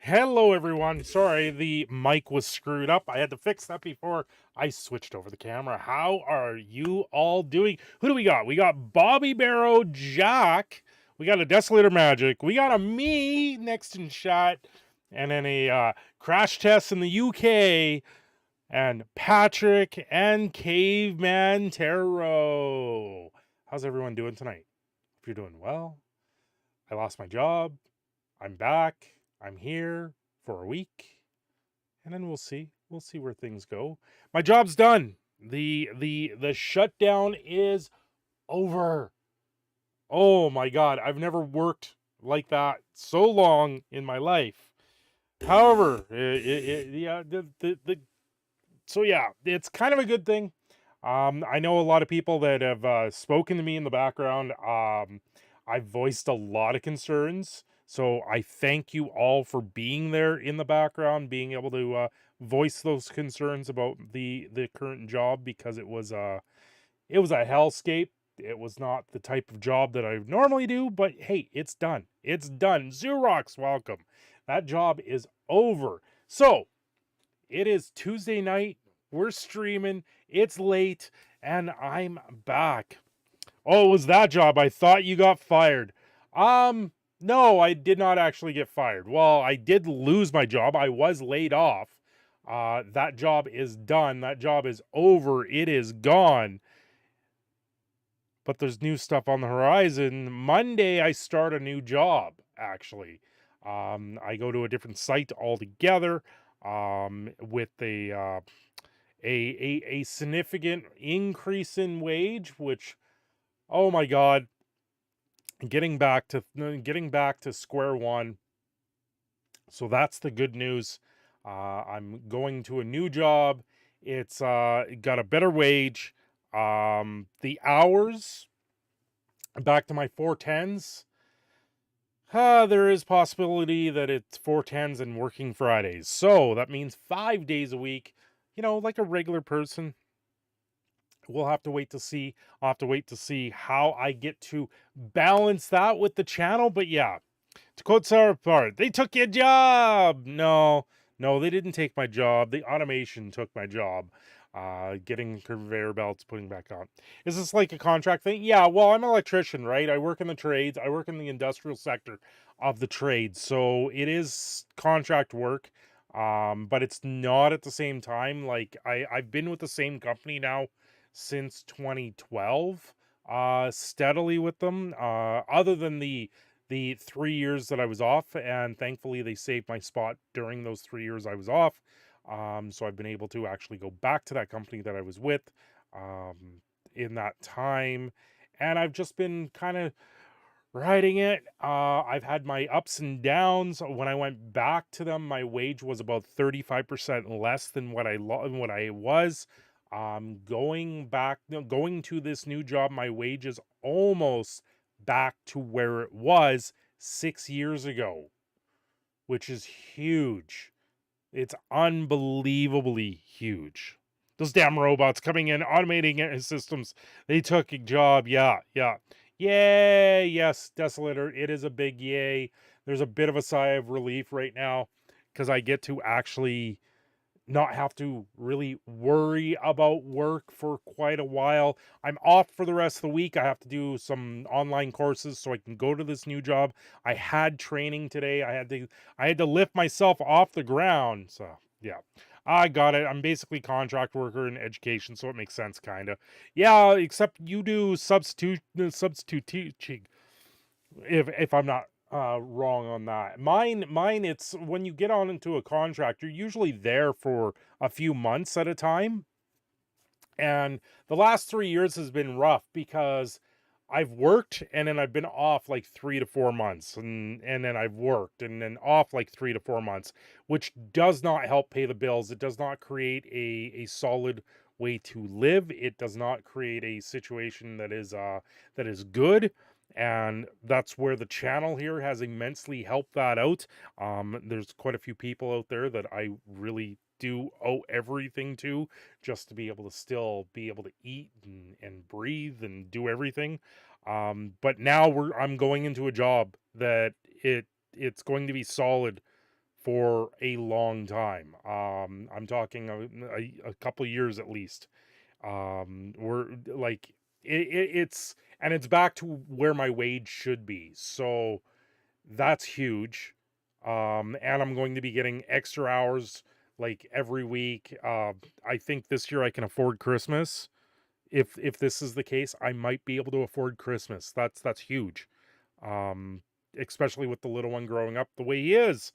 Hello, everyone. Sorry, the mic was screwed up. I had to fix that before I switched over the camera. How are you all doing? Who do we got? We got Bobby Barrow, Jack. We got a Desolator Magic. We got a me next in shot. And then a crash test in the UK. And Patrick and Caveman THRU. How's everyone doing tonight? If you're doing well, I lost my job. I'm back. I'm here for a week, and then we'll see. We'll see where things go. My job's done. The shutdown is over. Oh my god, I've never worked like that so long in my life. However, so yeah, it's kind of a good thing. I know a lot of people that have spoken to me in the background. I've voiced a lot of concerns, so I thank you all for being there in the background, being able to voice those concerns about the current job, because it was a hellscape. It was not the type of job that I normally do, but hey, it's done. It's done. Xerox, welcome. That job is over. So it is Tuesday night. We're streaming. It's late, and I'm back. Oh, it was that job. I thought you got fired. No, I did not actually get fired. Well, I did lose my job. I was laid off. That job is done. That job is over. It is gone. But there's new stuff on the horizon. Monday, I start a new job, actually. I go to a different site altogether, with a significant increase in wage, which, oh my god, getting back to square one. So that's the good news. I'm going to a new job. It's got a better wage. The hours, back to my 410s. There is possibility that it's 410s and working Fridays. So that means 5 days a week, like a regular person. We'll have to wait to see. I'll have to wait to see how I get to balance that with the channel. But yeah, to quote Sarah Part, they took your job. No, they didn't take my job. The automation took my job. Getting conveyor belts, putting back on. Is this like a contract thing? Yeah, well, I'm an electrician, right? I work in the trades. I work in the industrial sector of the trades. So it is contract work. But it's not at the same time. Like I've been with the same company now since 2012, steadily with them, other than the 3 years that I was off, and thankfully they saved my spot during those 3 years I was off. So I've been able to actually go back to that company that I was with in that time, and I've just been kind of riding it. I've had my ups and downs. When I went back to them, my wage was about 35% less than what I was. Going to this new job, my wage is almost back to where it was 6 years ago, which is huge. It's unbelievably huge. Those damn robots coming in, automating systems. They took a job. Yeah. Yay. Yes, Desolator. It is a big yay. There's a bit of a sigh of relief right now, because I get to actually not have to really worry about work for quite a while. I'm off for the rest of the week. I have to do some online courses so I can go to this new job. I had training today. I had to lift myself off the ground. So, yeah. I got it. I'm basically contract worker in education, so it makes sense, kind of. Yeah, except you do substitute teaching, if I'm not wrong on that. Mine, it's when you get on into a contract, you're usually there for a few months at a time. And the last 3 years has been rough, because I've worked and then I've been off like 3 to 4 months, and then I've worked and then off like 3 to 4 months, which does not help pay the bills. It does not create a solid way to live. It does not create a situation that is good. And that's where the channel here has immensely helped that out. There's quite a few people out there that I really do owe everything to, just to be able to still be able to eat and breathe and do everything. But now I'm going into a job that it's going to be solid for a long time. I'm talking a couple years at least. We're like it's and it's back to where my wage should be. So that's huge. And I'm going to be getting extra hours like every week. I think this year I can afford Christmas. If this is the case, I might be able to afford Christmas. That's huge. Um, Especially with the little one growing up the way he is.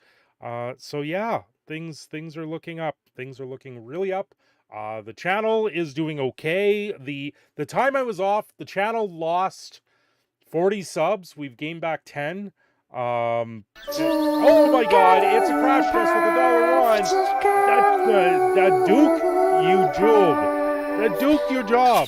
So yeah, things are looking up. Things are looking really up. The channel is doing okay. The time I was off, the channel lost 40 subs. We've gained back 10. Oh my god, it's a crash test with $1. That Duke, you job. That Duke, your job.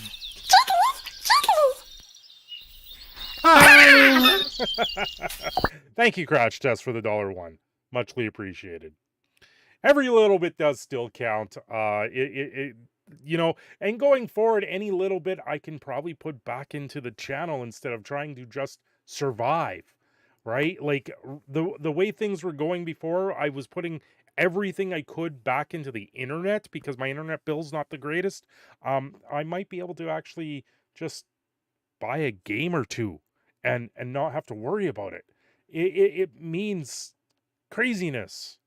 Thank you, Crash Test, for the $1. Muchly appreciated. Every little bit does still count. You know, and going forward, any little bit I can probably put back into the channel instead of trying to just survive, right? Like the way things were going before, I was putting everything I could back into the internet because my internet bill's not the greatest. I might be able to actually just buy a game or two and not have to worry about it. It means craziness.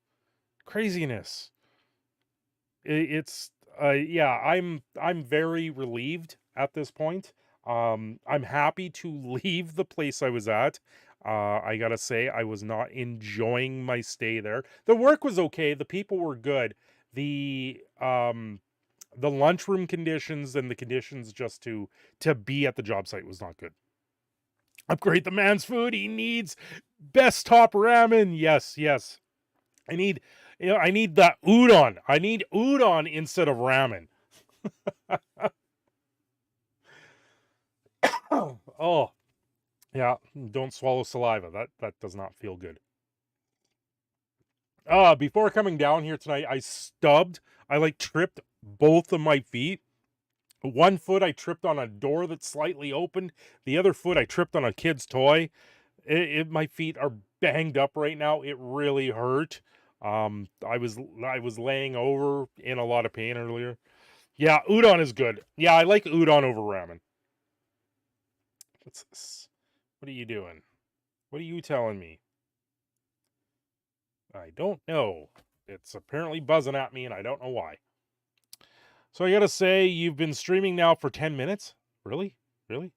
It's yeah, I'm very relieved at this point. I'm happy to leave the place I was at. I gotta say, I was not enjoying my stay there. The work was okay, the people were good. The lunchroom conditions and the conditions just to be at the job site was not good. Upgrade the man's food. He needs best top ramen. Yes. I need, I need that udon. I need udon instead of ramen. Oh, yeah. Don't swallow saliva. That does not feel good. Before coming down here tonight, I like tripped both of my feet. One foot I tripped on a door that slightly opened. The other foot I tripped on a kid's toy. My feet are banged up right now. It really hurt. I was laying over in a lot of pain earlier. Yeah, udon is good. Yeah, I like udon over ramen. What's this? What are you doing? What are you telling me? I don't know. It's apparently buzzing at me and I don't know why. So I gotta say, you've been streaming now for 10 minutes? Really? Really?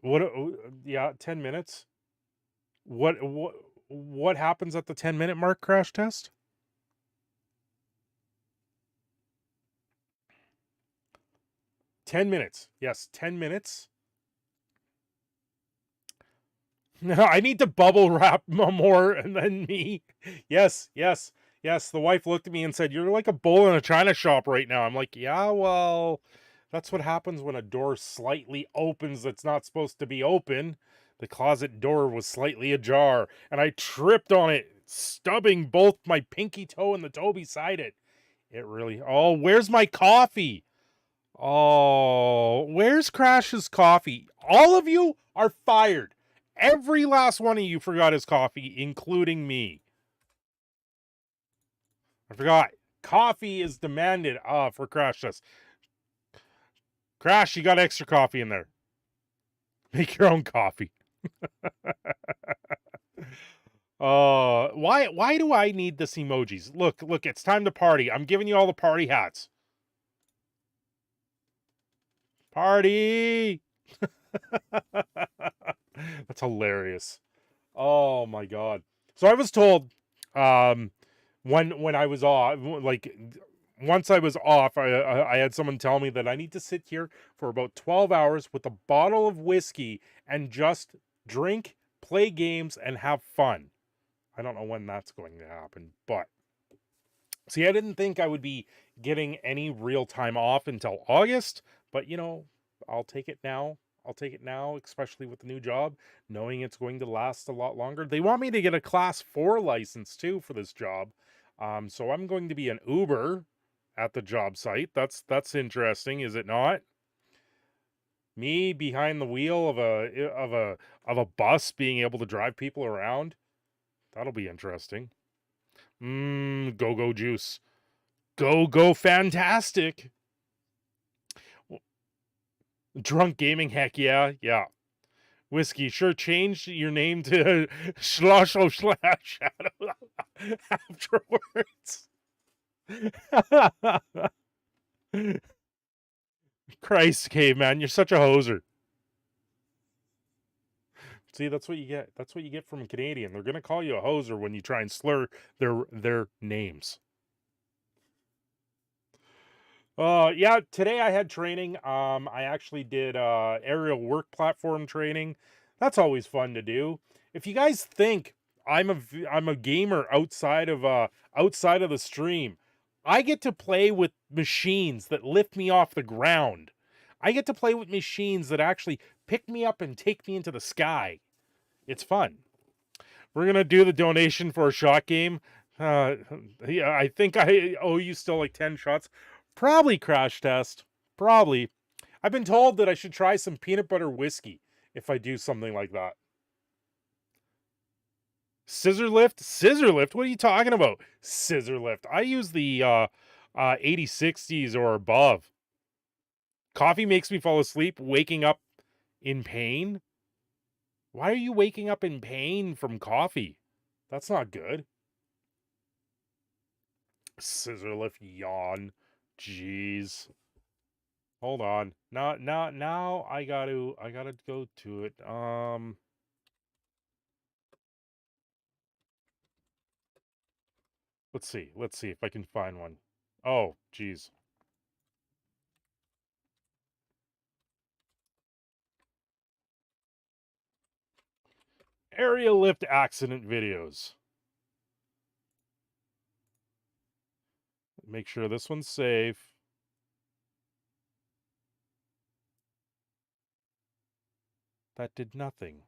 What? Yeah, 10 minutes. What happens at the 10-minute mark, Crash Test? $10. Yes, 10 minutes. No, I need to bubble wrap more than me. Yes. The wife looked at me and said, "You're like a bull in a china shop right now." I'm like, "Yeah, well, that's what happens when a door slightly opens that's not supposed to be open." The closet door was slightly ajar, and I tripped on it, stubbing both my pinky toe and the toe beside it. It really... Oh, where's my coffee? Oh, where's Crash's coffee? All of you are fired. Every last one of you forgot his coffee, including me. I forgot. Coffee is demanded for Crash Test. Crash, you got extra coffee in there. Make your own coffee. Why do I need this emojis? Look, it's time to party. I'm giving you all the party hats. Party! That's hilarious. Oh my god. So I was told when I was off, like once I was off, I had someone tell me that I need to sit here for about 12 hours with a bottle of whiskey and just drink, play games, and have fun. I don't know when that's going to happen, but see, I didn't think I would be getting any real time off until August, but you know, I'll take it now. I'll take it now, especially with the new job, knowing it's going to last a lot longer. They want me to get a class 4 license too for this job. So I'm going to be an Uber at the job site. That's interesting, is it not? Me behind the wheel of a bus being able to drive people around. That'll be interesting. Go-go juice. Go-go fantastic. Drunk gaming, heck yeah. Yeah. Whiskey, sure change your name to Slosho Slash Shadow afterwards. Christ, caveman, you're such a hoser. See, that's what you get. That's what you get from a Canadian. They're gonna call you a hoser when you try and slur their names. Yeah, today I had training. I actually did aerial work platform training. That's always fun to do. If you guys think I'm a gamer outside of the stream, I get to play with machines that lift me off the ground. I get to play with machines that actually pick me up and take me into the sky. It's fun. We're gonna do the donation for a shot game. Yeah, I think I owe you still like 10 shots. Probably crash test. Probably. I've been told that I should try some peanut butter whiskey if I do something like that. Scissor lift? Scissor lift? What are you talking about? Scissor lift. I use the 8060s or above. Coffee makes me fall asleep, waking up in pain. Why are you waking up in pain from coffee? That's not good. Scissor lift, yawn. Jeez. Hold on. Now I gotta go to it. Let's see if I can find one. Oh, jeez. Aerial lift accident videos. Make sure this one's safe. That did nothing.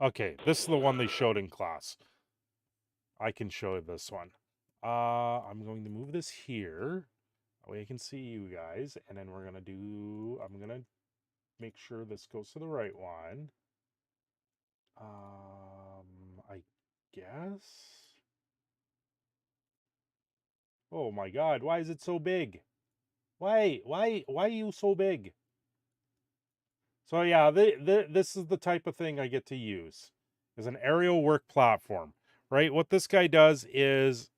Okay, this is the one they showed in class. I can show this one. I'm going to move this here. That way I can see you guys. And then we're going to I'm going to make sure this goes to the right one. I guess. Oh my God, why is it so big? Why are you so big? So yeah, this is the type of thing I get to use. Is an aerial work platform, right? What this guy does is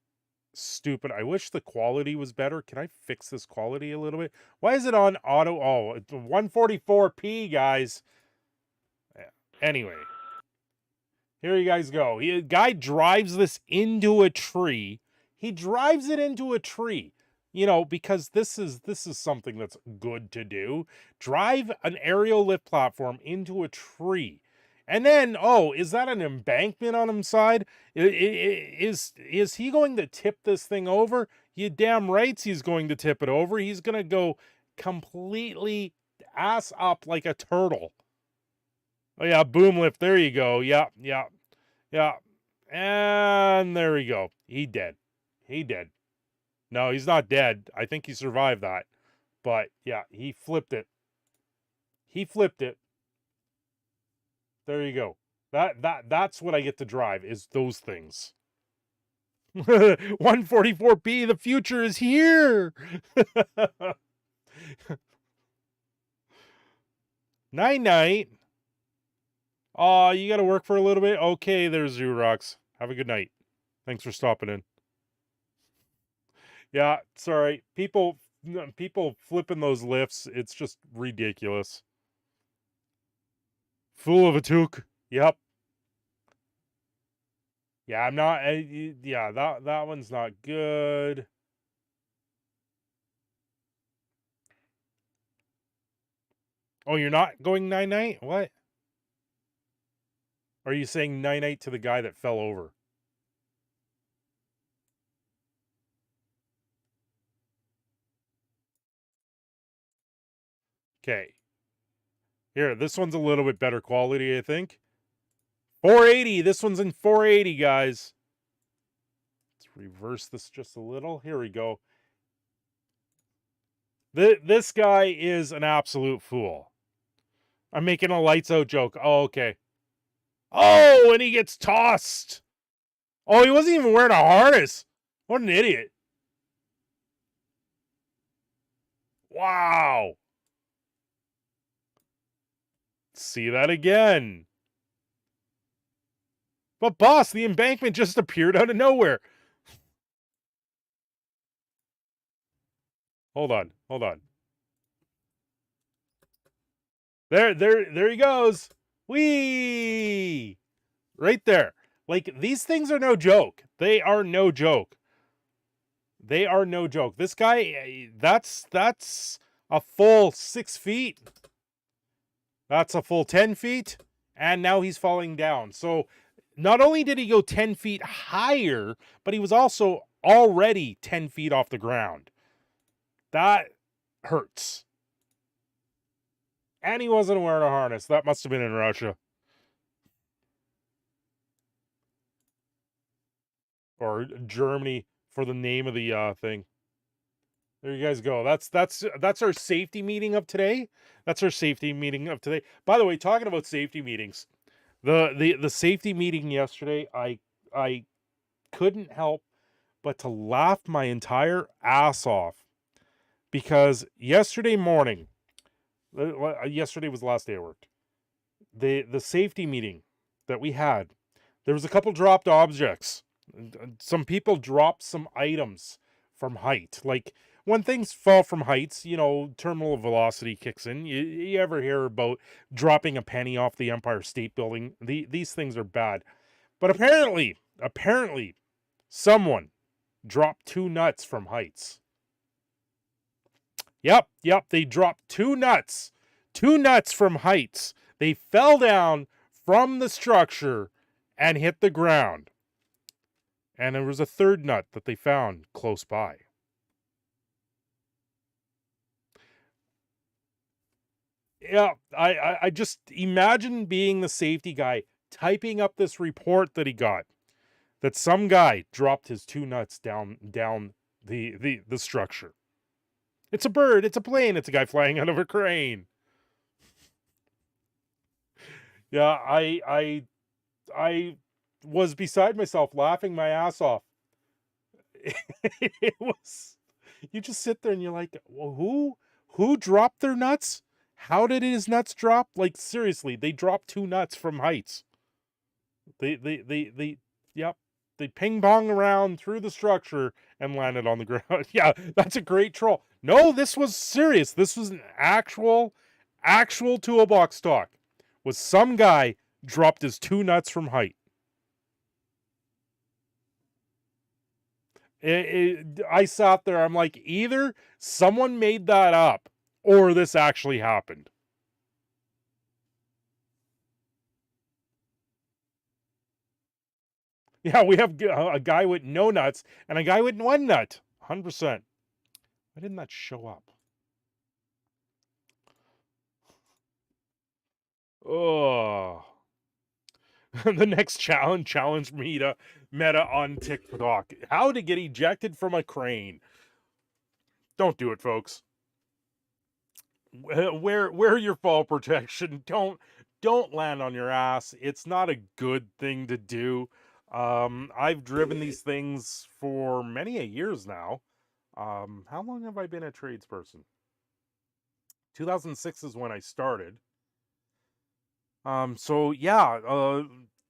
stupid. I wish the quality was better. Can I fix this quality a little bit? Why is it on auto? Oh, it's 144p, guys. Anyway, here you guys go. A guy drives this into a tree. He drives it into a tree. You know, because this is something that's good to do. Drive an aerial lift platform into a tree. And then, oh, is that an embankment on his side? Is he going to tip this thing over? You damn right he's going to tip it over. He's going to go completely ass up like a turtle. Oh, yeah, boom lift. There you go. Yeah. And there we go. He dead. No, he's not dead. I think he survived that. But, yeah, he flipped it. There you go. That's what I get to drive, is those things. 144p, the future is here. Night. Oh, you got to work for a little bit? Okay, there's Xerox. Have a good night. Thanks for stopping in. Yeah, sorry. People flipping those lifts, it's just ridiculous. Fool of a toque. Yep. Yeah, I'm not. Yeah, that one's not good. Oh, you're not going 9-9? What? Are you saying 9-8 to the guy that fell over? Okay. Here, this one's a little bit better quality, I think. 480. This one's in 480, guys. Let's reverse this just a little. Here we go. This guy is an absolute fool. I'm making a lights out joke. Oh, okay. Oh, and he gets tossed. Oh, he wasn't even wearing a harness. What an idiot. Wow. See that again. But boss, the embankment just appeared out of nowhere. Hold on. There he goes. Whee! Right there. Like, these things are no joke. They are no joke. This guy, that's a full 6 feet. That's a full 10 feet. And now he's falling down. So not only did he go 10 feet higher, but he was also already 10 feet off the ground. That hurts. And he wasn't wearing a harness. That must have been in Russia. Or Germany for the name of the thing. There you guys go. That's our safety meeting of today. By the way, talking about safety meetings, the safety meeting yesterday, I couldn't help but to laugh my entire ass off, because yesterday morning, yesterday was the last day I worked. The safety meeting that we had, there was a couple dropped objects. Some people dropped some items from height. Like, when things fall from heights, you know, terminal velocity kicks in. You ever hear about dropping a penny off the Empire State Building? These things are bad. But apparently, someone dropped 2 nuts from heights. Yep, they dropped 2 nuts. 2 nuts from heights. They fell down from the structure and hit the ground. And there was a 3rd nut that they found close by. Yeah, I just imagine being the safety guy typing up this report that he got, that some guy dropped his 2 nuts down the structure. It's a bird, it's a plane, it's a guy flying out of a crane. Yeah, I was beside myself laughing my ass off. It was, you just sit there and you're like, well, who dropped their nuts? How did his nuts drop? Like, seriously, they dropped 2 nuts from heights. Yep. They ping pong around through the structure and landed on the ground. Yeah, that's a great troll. No, this was serious. This was an actual toolbox talk. Was some guy dropped his 2 nuts from height. I sat there, I'm like, either someone made that up or this actually happened. Yeah, we have a guy with no nuts and a guy with 1 nut. 100%. Why didn't that show up? Oh. The next challenge meta on TikTok. How to get ejected from a crane. Don't do it, folks. Wear your fall protection. Don't land on your ass. It's not a good thing to do. I've driven these things for many a years now. How long have I been a tradesperson? 2006 is when I started. So yeah,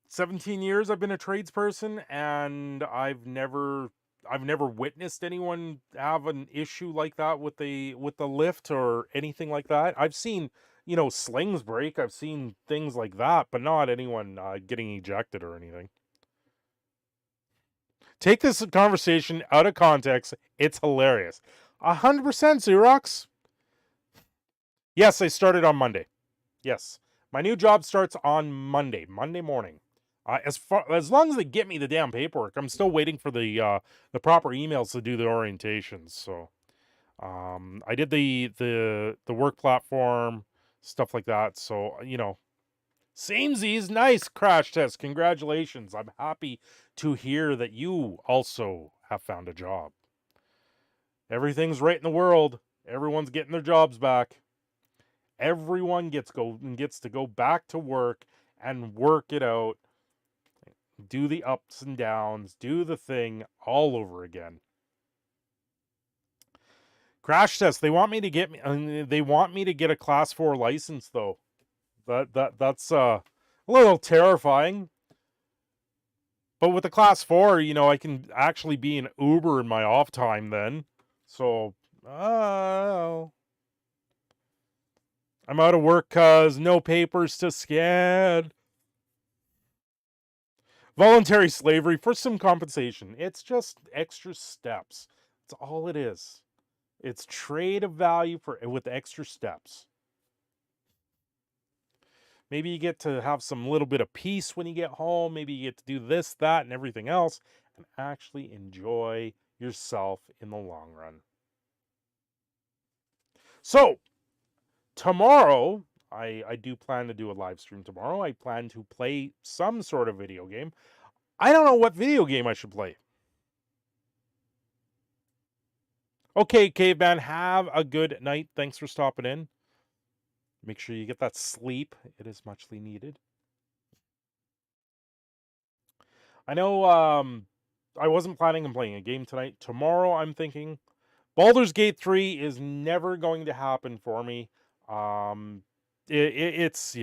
17 years I've been a tradesperson, and I've never witnessed anyone have an issue like that with the lift or anything like that. I've seen, you know, slings break. I've seen things like that, but not anyone getting ejected or anything. Take this conversation out of context. It's hilarious. 100% Xerox. Yes, I started on Monday. Yes. My new job starts on Monday morning. As long as they get me the damn paperwork, I'm still waiting for the proper emails to do the orientations. So, I did the work platform, stuff like that. So, you know, samesies, nice crash test. Congratulations. I'm happy to hear that you also have found a job. Everything's right in the world. Everyone's getting their jobs back. Everyone gets to go back to work and work it out. do the ups and downs, do the thing all over again. Crash test. They want me to get a class 4 license though. That's a little terrifying. But with the class 4, you know, I can actually be an Uber in my off time then. So, I'm out of work cuz no papers to scan. Voluntary slavery for some compensation. It's just extra steps. That's all it is. It's trade of value with extra steps. Maybe you get to have some little bit of peace when you get home. Maybe you get to do this, that, and everything else and actually enjoy yourself in the long run. So, tomorrow, I do plan to do a live stream tomorrow. I plan to play some sort of video game. I don't know what video game I should play. Okay, Caveman, have a good night. Thanks for stopping in. Make sure you get that sleep. It is muchly needed. I know I wasn't planning on playing a game tonight. Tomorrow I'm thinking Baldur's Gate 3 is never going to happen for me. It's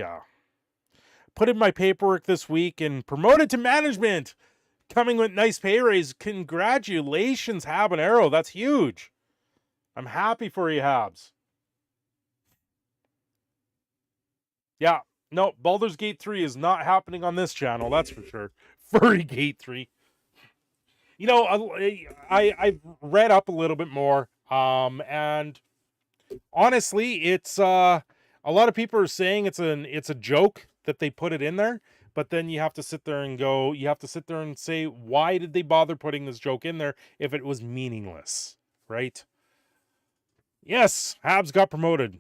put in my paperwork this week and promoted to management. Coming with nice pay raise. Congratulations, Habanero. That's huge. I'm happy for you, Habs. Yeah, no, Baldur's Gate 3 is not happening on this channel, that's for sure. Furry Gate 3. You know, I've read up a little bit more, and honestly, it's a lot of people are saying it's a joke that they put it in there, but then you have to sit there and say, why did they bother putting this joke in there if it was meaningless, right? Yes, Habs got promoted.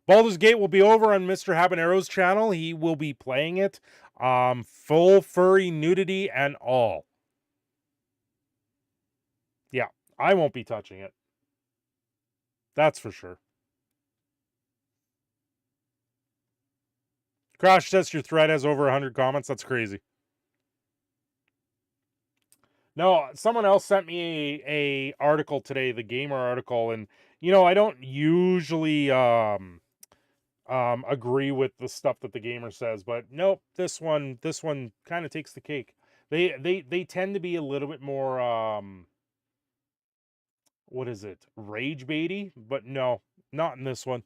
Baldur's Gate will be over on Mr. Habanero's channel. He will be playing it. Full furry nudity and all. Yeah, I won't be touching it. That's for sure. Crash Test, your thread has over 100 comments. That's crazy. No, someone else sent me a article today, the gamer article, and you know, I don't usually agree with the stuff that the gamer says, but nope, this one kind of takes the cake. They tend to be a little bit more what is it, rage baity, but no, not in this one.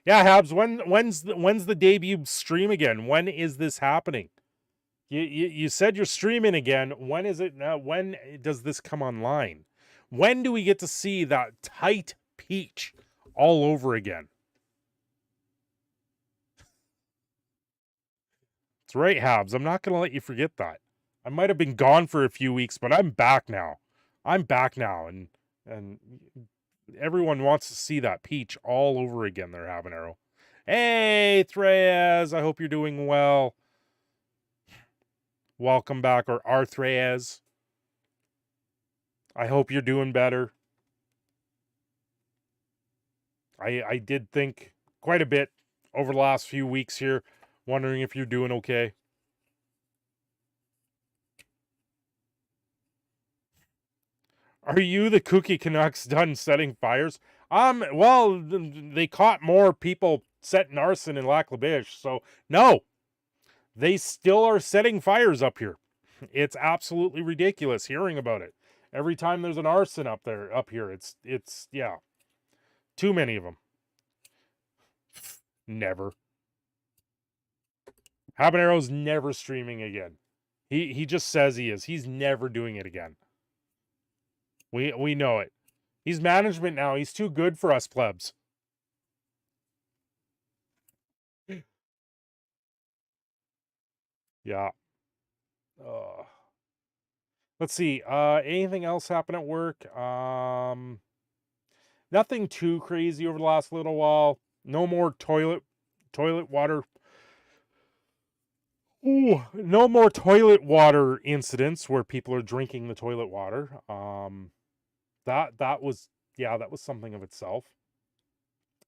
Yeah, Habs, when's the debut stream again? When is this happening? You said you're streaming again. When is it now? When does this come online? When do we get to see that tight peach all over again? That's right, Habs. I'm not going to let you forget that. I might have been gone for a few weeks, but I'm back now. I'm back now, and everyone wants to see that peach all over again there, Habanero. Hey, Threyes, I hope you're doing well. Welcome back, or Arthreyes. I hope you're doing better. I did think quite a bit over the last few weeks here, wondering if you're doing okay. Are you the Kooky Canucks done setting fires? Well, they caught more people setting arson in Lac La Biche, so no. They still are setting fires up here. It's absolutely ridiculous hearing about it. Every time there's an arson up here, it's yeah. Too many of them. Never. Habanero's never streaming again. He just says he is. He's never doing it again. We know it. He's management now. He's too good for us plebs. Yeah. Let's see. Anything else happen at work? Nothing too crazy over the last little while. No more toilet water. Ooh, no more toilet water incidents where people are drinking the toilet water. That was something of itself.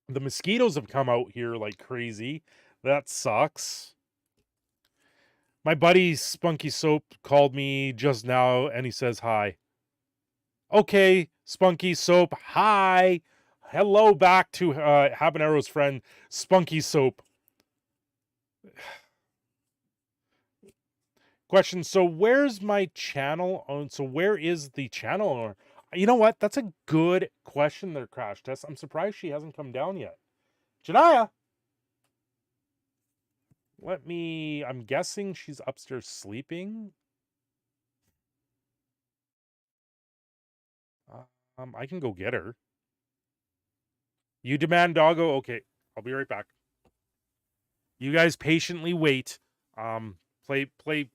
The mosquitoes have come out here like crazy. That sucks. My buddy Spunky Soap called me just now and he says hi. Okay, Spunky Soap, hi. Hello back to Habanero's friend, Spunky Soap. Question, so where's my channel? So where is the channel owner? You know what? That's a good question there, Crash Test. I'm surprised she hasn't come down yet. Janaya! I'm guessing she's upstairs sleeping. I can go get her. You demand doggo? Okay, I'll be right back. You guys patiently wait. Play.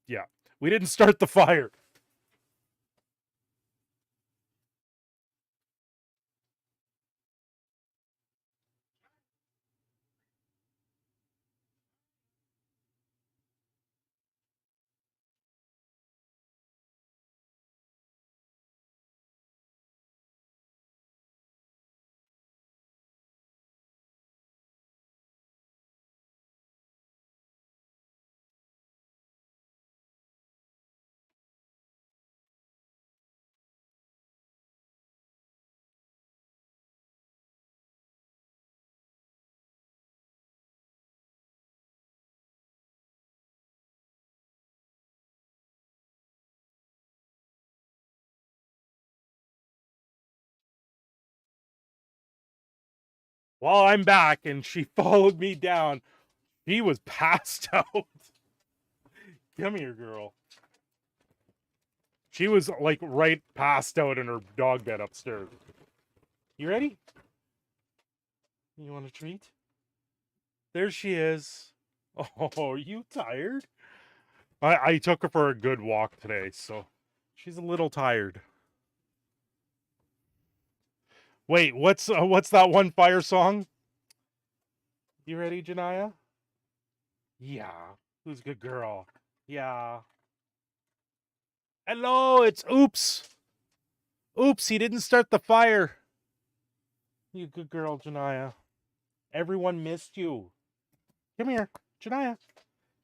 Yeah, we didn't start the fire. Well, I'm back, and she followed me down. She was passed out. Come here, girl. She was like right passed out in her dog bed upstairs. You ready? You want a treat? There she is. Oh, are you tired? I took her for a good walk today, so she's a little tired. Wait, what's that one fire song? You ready, Janaya? Yeah. Who's a good girl? Yeah. Hello, it's Oops. Oops, he didn't start the fire. You good girl, Janaya. Everyone missed you. Come here, Janaya.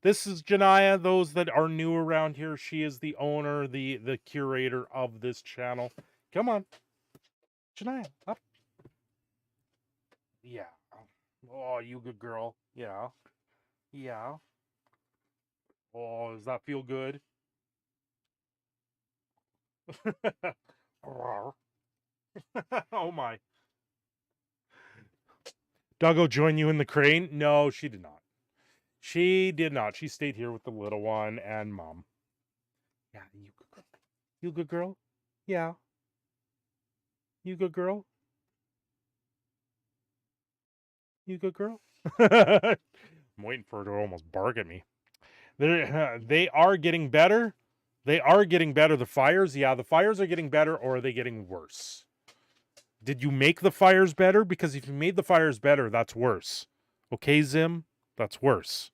This is Janaya. Those that are new around here, she is the owner, the curator of this channel. Come on. Janaya, up. Yeah. Oh, you good girl. Yeah. Yeah. Oh, does that feel good? Oh my. Doggo join you in the crane? No, she did not. She did not. She stayed here with the little one and mom. Yeah, you good girl. You good girl? Yeah. You good girl? You good girl? I'm waiting for her to almost bark at me. They are getting better. They are getting better. The fires, yeah, the fires are getting better, or are they getting worse? Did you make the fires better? Because if you made the fires better, that's worse. Okay, Zim? That's worse.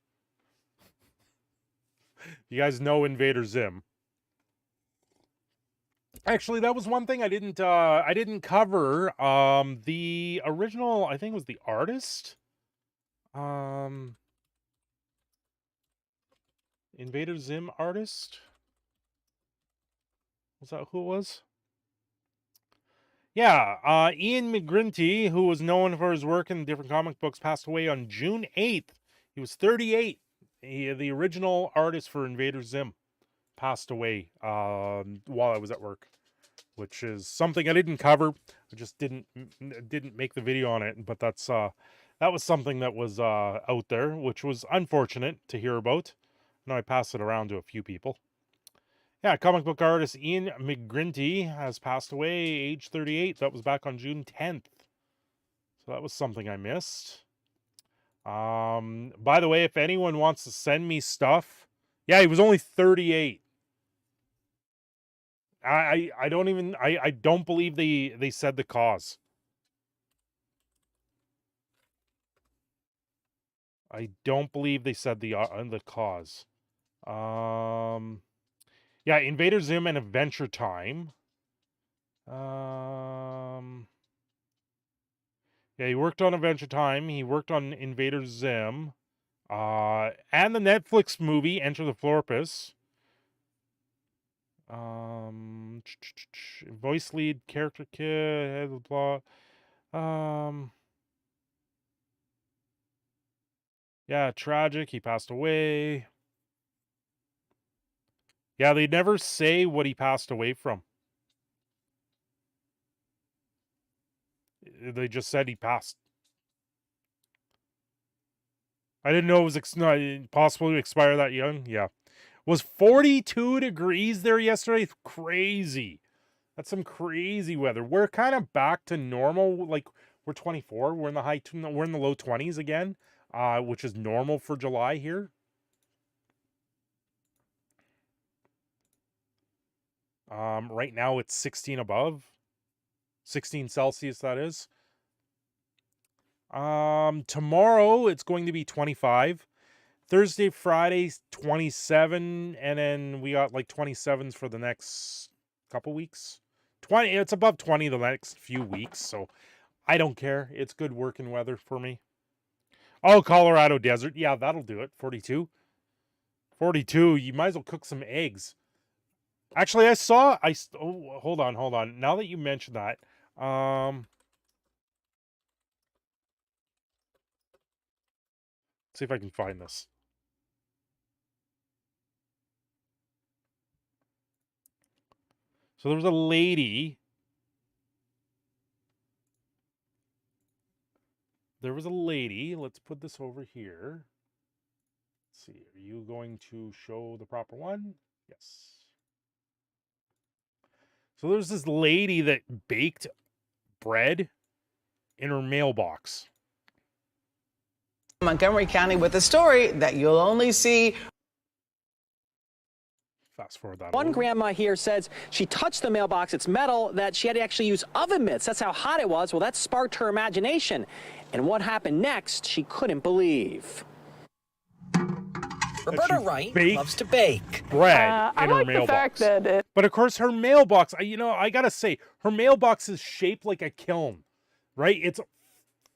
You guys know Invader Zim. Actually, that was one thing I didn't cover. The original, I think it was the artist. Invader Zim artist. Was that who it was? Yeah, Ian McGrinty, who was known for his work in different comic books, passed away on June 8th. He was 38. The original artist for Invader Zim passed away while I was at work, which is something I didn't cover. I just didn't make the video on it, but that was something that was out there, which was unfortunate to hear about. I know I passed it around to a few people. Yeah, comic book artist Ian McGrinty has passed away, age 38. That was back on June 10th. So that was something I missed. By the way, if anyone wants to send me stuff, yeah, he was only 38. I don't believe they said the cause. I don't believe they said the cause. Yeah, Invader Zim and Adventure Time. Yeah, he worked on Adventure Time. He worked on Invader Zim. And the Netflix movie Enter the Florpus. Voice lead, character kid, head of the plot. Yeah, tragic. He passed away. Yeah, they never say what he passed away from. They just said he passed. I didn't know it was not possible to expire that young. Yeah. Was 42 degrees there yesterday? Crazy. That's some crazy weather. We're kind of back to normal. Like, we're 24. We're in the we're in the low 20s again, which is normal for July here. Right now it's 16 above. 16 Celsius, that is. Tomorrow it's going to be 25. Thursday, Friday, 27, and then we got like 27s for the next couple weeks. 20, it's above 20 the next few weeks, so I don't care. It's good working weather for me. Oh, Colorado desert. Yeah, that'll do it. 42. 42. You might as well cook some eggs. Actually, oh, hold on. Now that you mentioned that, see if I can find this. So there was a lady. Let's put this over here. Let's see. Are you going to show the proper one? Yes. So there's this lady that baked bread in her mailbox. Montgomery County with a story that you'll only see. Fast forward that. One grandma here says she touched the mailbox, it's metal, that she had to actually use oven mitts. That's how hot it was. Well, that sparked her imagination. And what happened next, she couldn't believe. Roberta Wright loves to bake. Bread in her like mailbox. The fact that but of course, her mailbox, I gotta say, her mailbox is shaped like a kiln, right? It's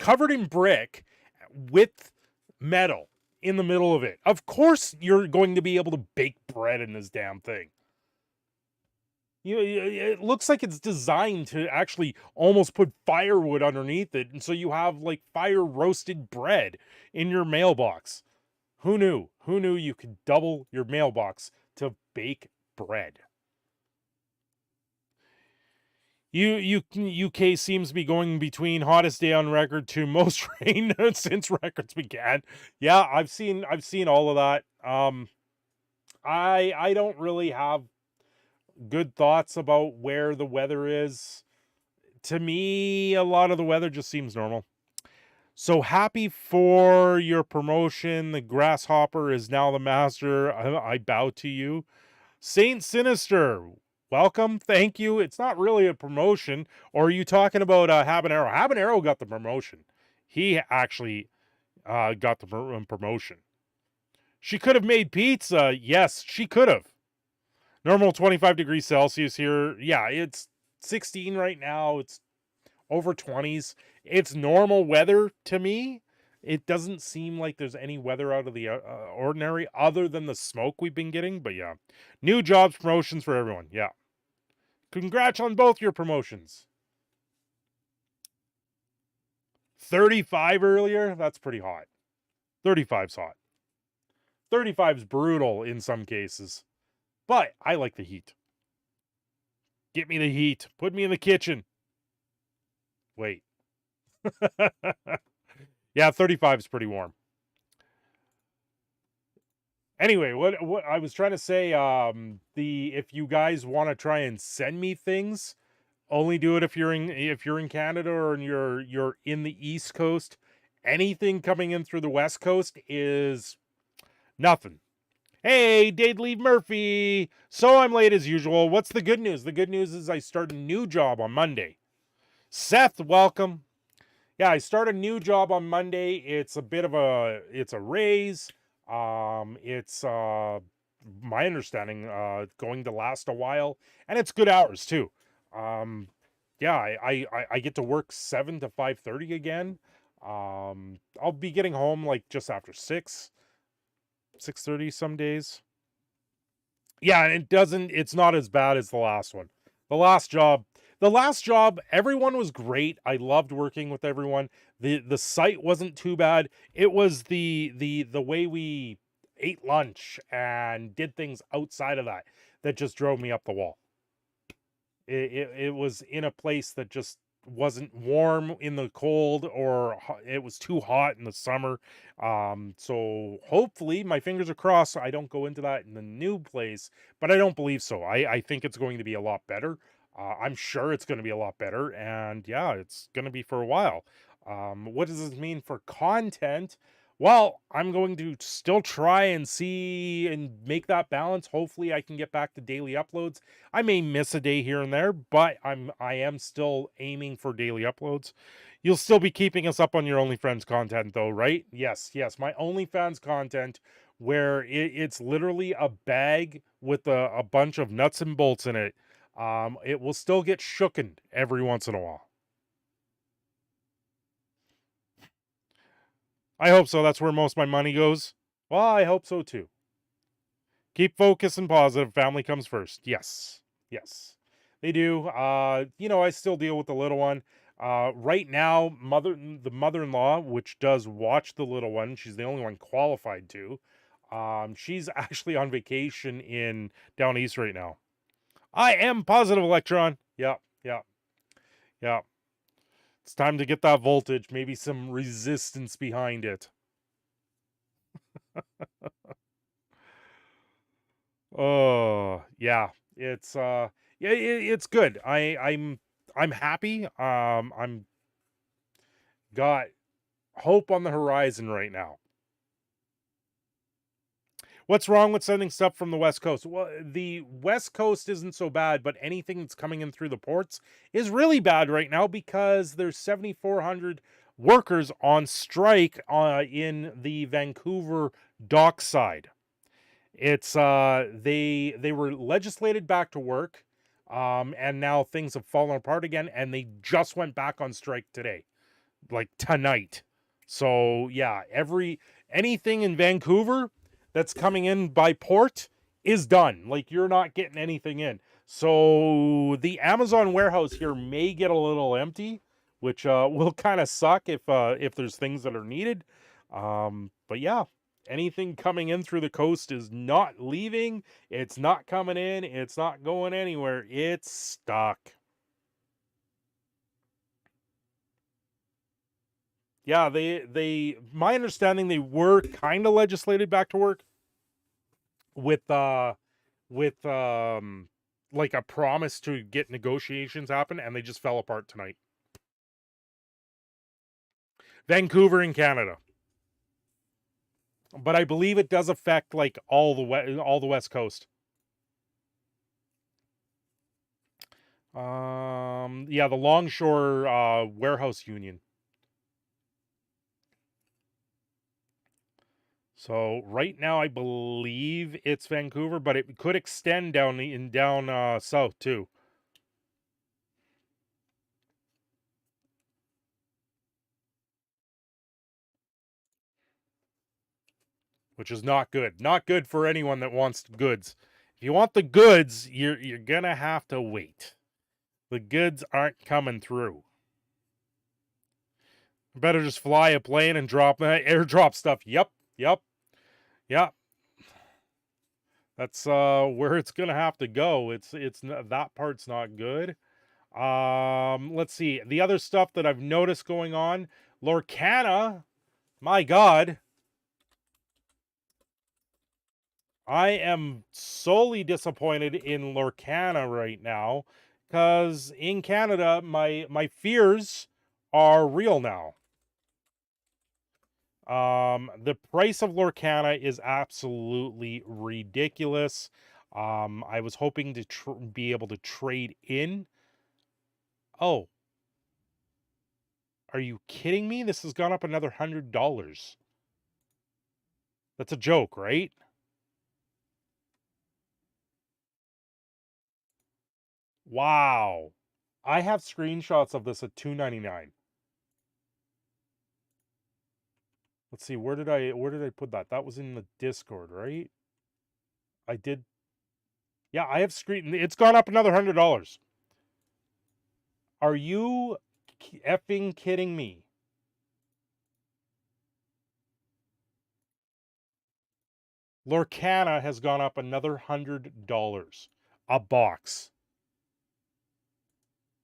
covered in brick with metal in the middle of it. Of course, you're going to be able to bake bread in this damn thing. It looks like it's designed to actually almost put firewood underneath it, and so you have like fire roasted bread in your mailbox. Who knew? Who knew you could double your mailbox to bake bread? UK seems to be going between hottest day on record to most rain since records began. Yeah, I've seen all of that. I don't really have good thoughts about where the weather is. To me, a lot of the weather just seems normal. So happy for your promotion. The grasshopper is now the master. I bow to you. Saint Sinister, welcome. Thank you. It's not really a promotion. Or are you talking about Habanero? Habanero got the promotion. He actually got the promotion. She could have made pizza. Yes, she could have. Normal 25 degrees Celsius here. Yeah, it's 16 right now. It's over 20s. It's normal weather to me. It doesn't seem like there's any weather out of the ordinary other than the smoke we've been getting. But yeah, new jobs, promotions for everyone. Yeah. Congrats on both your promotions. 35 earlier. That's pretty hot. 35's hot. 35's brutal in some cases. But I like the heat. Get me the heat. Put me in the kitchen. Wait. Yeah, 35 is pretty warm. Anyway, what I was trying to say, if you guys want to try and send me things, only do it if you're in Canada or you're in the East Coast. Anything coming in through the West Coast is nothing. Hey, Dade Lee Murphy. So I'm late as usual. What's the good news? The good news is I start a new job on Monday. Seth, welcome. Yeah, I start a new job on Monday. It's a raise. It's my understanding going to last a while, and it's good hours too. Yeah, I get to work 7 to 5:30 again. I'll be getting home like just after 6. 6:30 some days. Yeah, and it's not as bad as the last one. The last job, everyone was great. I loved working with everyone. The site wasn't too bad. It was the way we ate lunch and did things outside of that just drove me up the wall. It was in a place that just wasn't warm in the cold, or it was too hot in the summer. So hopefully, my fingers are crossed, so I don't go into that in the new place, but I don't believe so. I think it's going to be a lot better. I'm sure it's going to be a lot better, and yeah, it's going to be for a while. What does this mean for content? Well, I'm going to still try and see and make that balance. Hopefully I can get back to daily uploads. I may miss a day here and there, but I am still aiming for daily uploads. You'll still be keeping us up on your OnlyFans content though, right? Yes, my OnlyFans content, where it's literally a bag with a bunch of nuts and bolts in it. It will still get shooken every once in a while. I hope so. That's where most of my money goes. Well, I hope so too. Keep focused and positive. Family comes first. Yes. They do. I still deal with the little one. Right now, the mother-in-law, which does watch the little one, she's the only one qualified to. She's actually on vacation in down east right now. I am positive, Electron. Yeah. It's time to get that voltage, maybe some resistance behind it. Oh, yeah. It's good. I'm happy. I'm got hope on the horizon right now. What's wrong with sending stuff from the West Coast? Well, the West Coast isn't so bad, but anything that's coming in through the ports is really bad right now because there's 7,400 workers on strike in the Vancouver dockside. It's they were legislated back to work, and now things have fallen apart again, and they just went back on strike today, like tonight. So yeah, anything in Vancouver that's coming in by port is done. Like, you're not getting anything in. So the Amazon warehouse here may get a little empty, which will kind of suck if there's things that are needed. But yeah, anything coming in through the coast is not leaving. It's not coming in. It's not going anywhere. It's stuck. Yeah, my understanding, they were kind of legislated back to work with like a promise to get negotiations happen, and they just fell apart tonight. Vancouver in Canada. But I believe it does affect like all the West Coast. Yeah, the Longshore Warehouse Union. So right now I believe it's Vancouver, but it could extend down south too. Which is not good. Not good for anyone that wants goods. If you want the goods, you're gonna have to wait. The goods aren't coming through. Better just fly a plane and airdrop stuff. Yep. That's where it's gonna have to go. It's that part's not good. Let's see. The other stuff that I've noticed going on, Lorcana, my God. I am solely disappointed in Lorcana right now, because in Canada, my fears are real now. The price of Lorcana is absolutely ridiculous. I was hoping to be able to trade in. Oh, are you kidding me? This has gone up another $100. That's a joke, right? Wow. I have screenshots of this at $2.99. Let's see, where did I put that? That was in the Discord, right? I did. Yeah, I have screen. It's gone up another $100. Are you effing kidding me? Lorcana has gone up another $100 a box.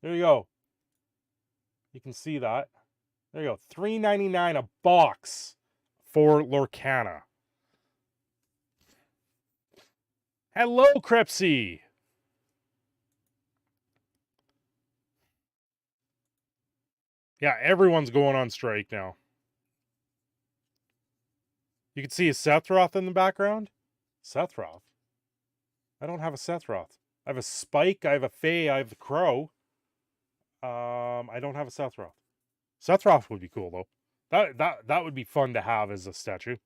There you go. You can see that. There you go. $3.99 a box for Lorcana. Hello, Crepsy. Yeah, everyone's going on strike now. You can see a Sethroth in the background. Sethroth? I don't have a Sethroth. I have a Spike, I have a Fae, I have the Crow. I don't have a Sethroth. Sethroth would be cool though. That would be fun to have as a statue.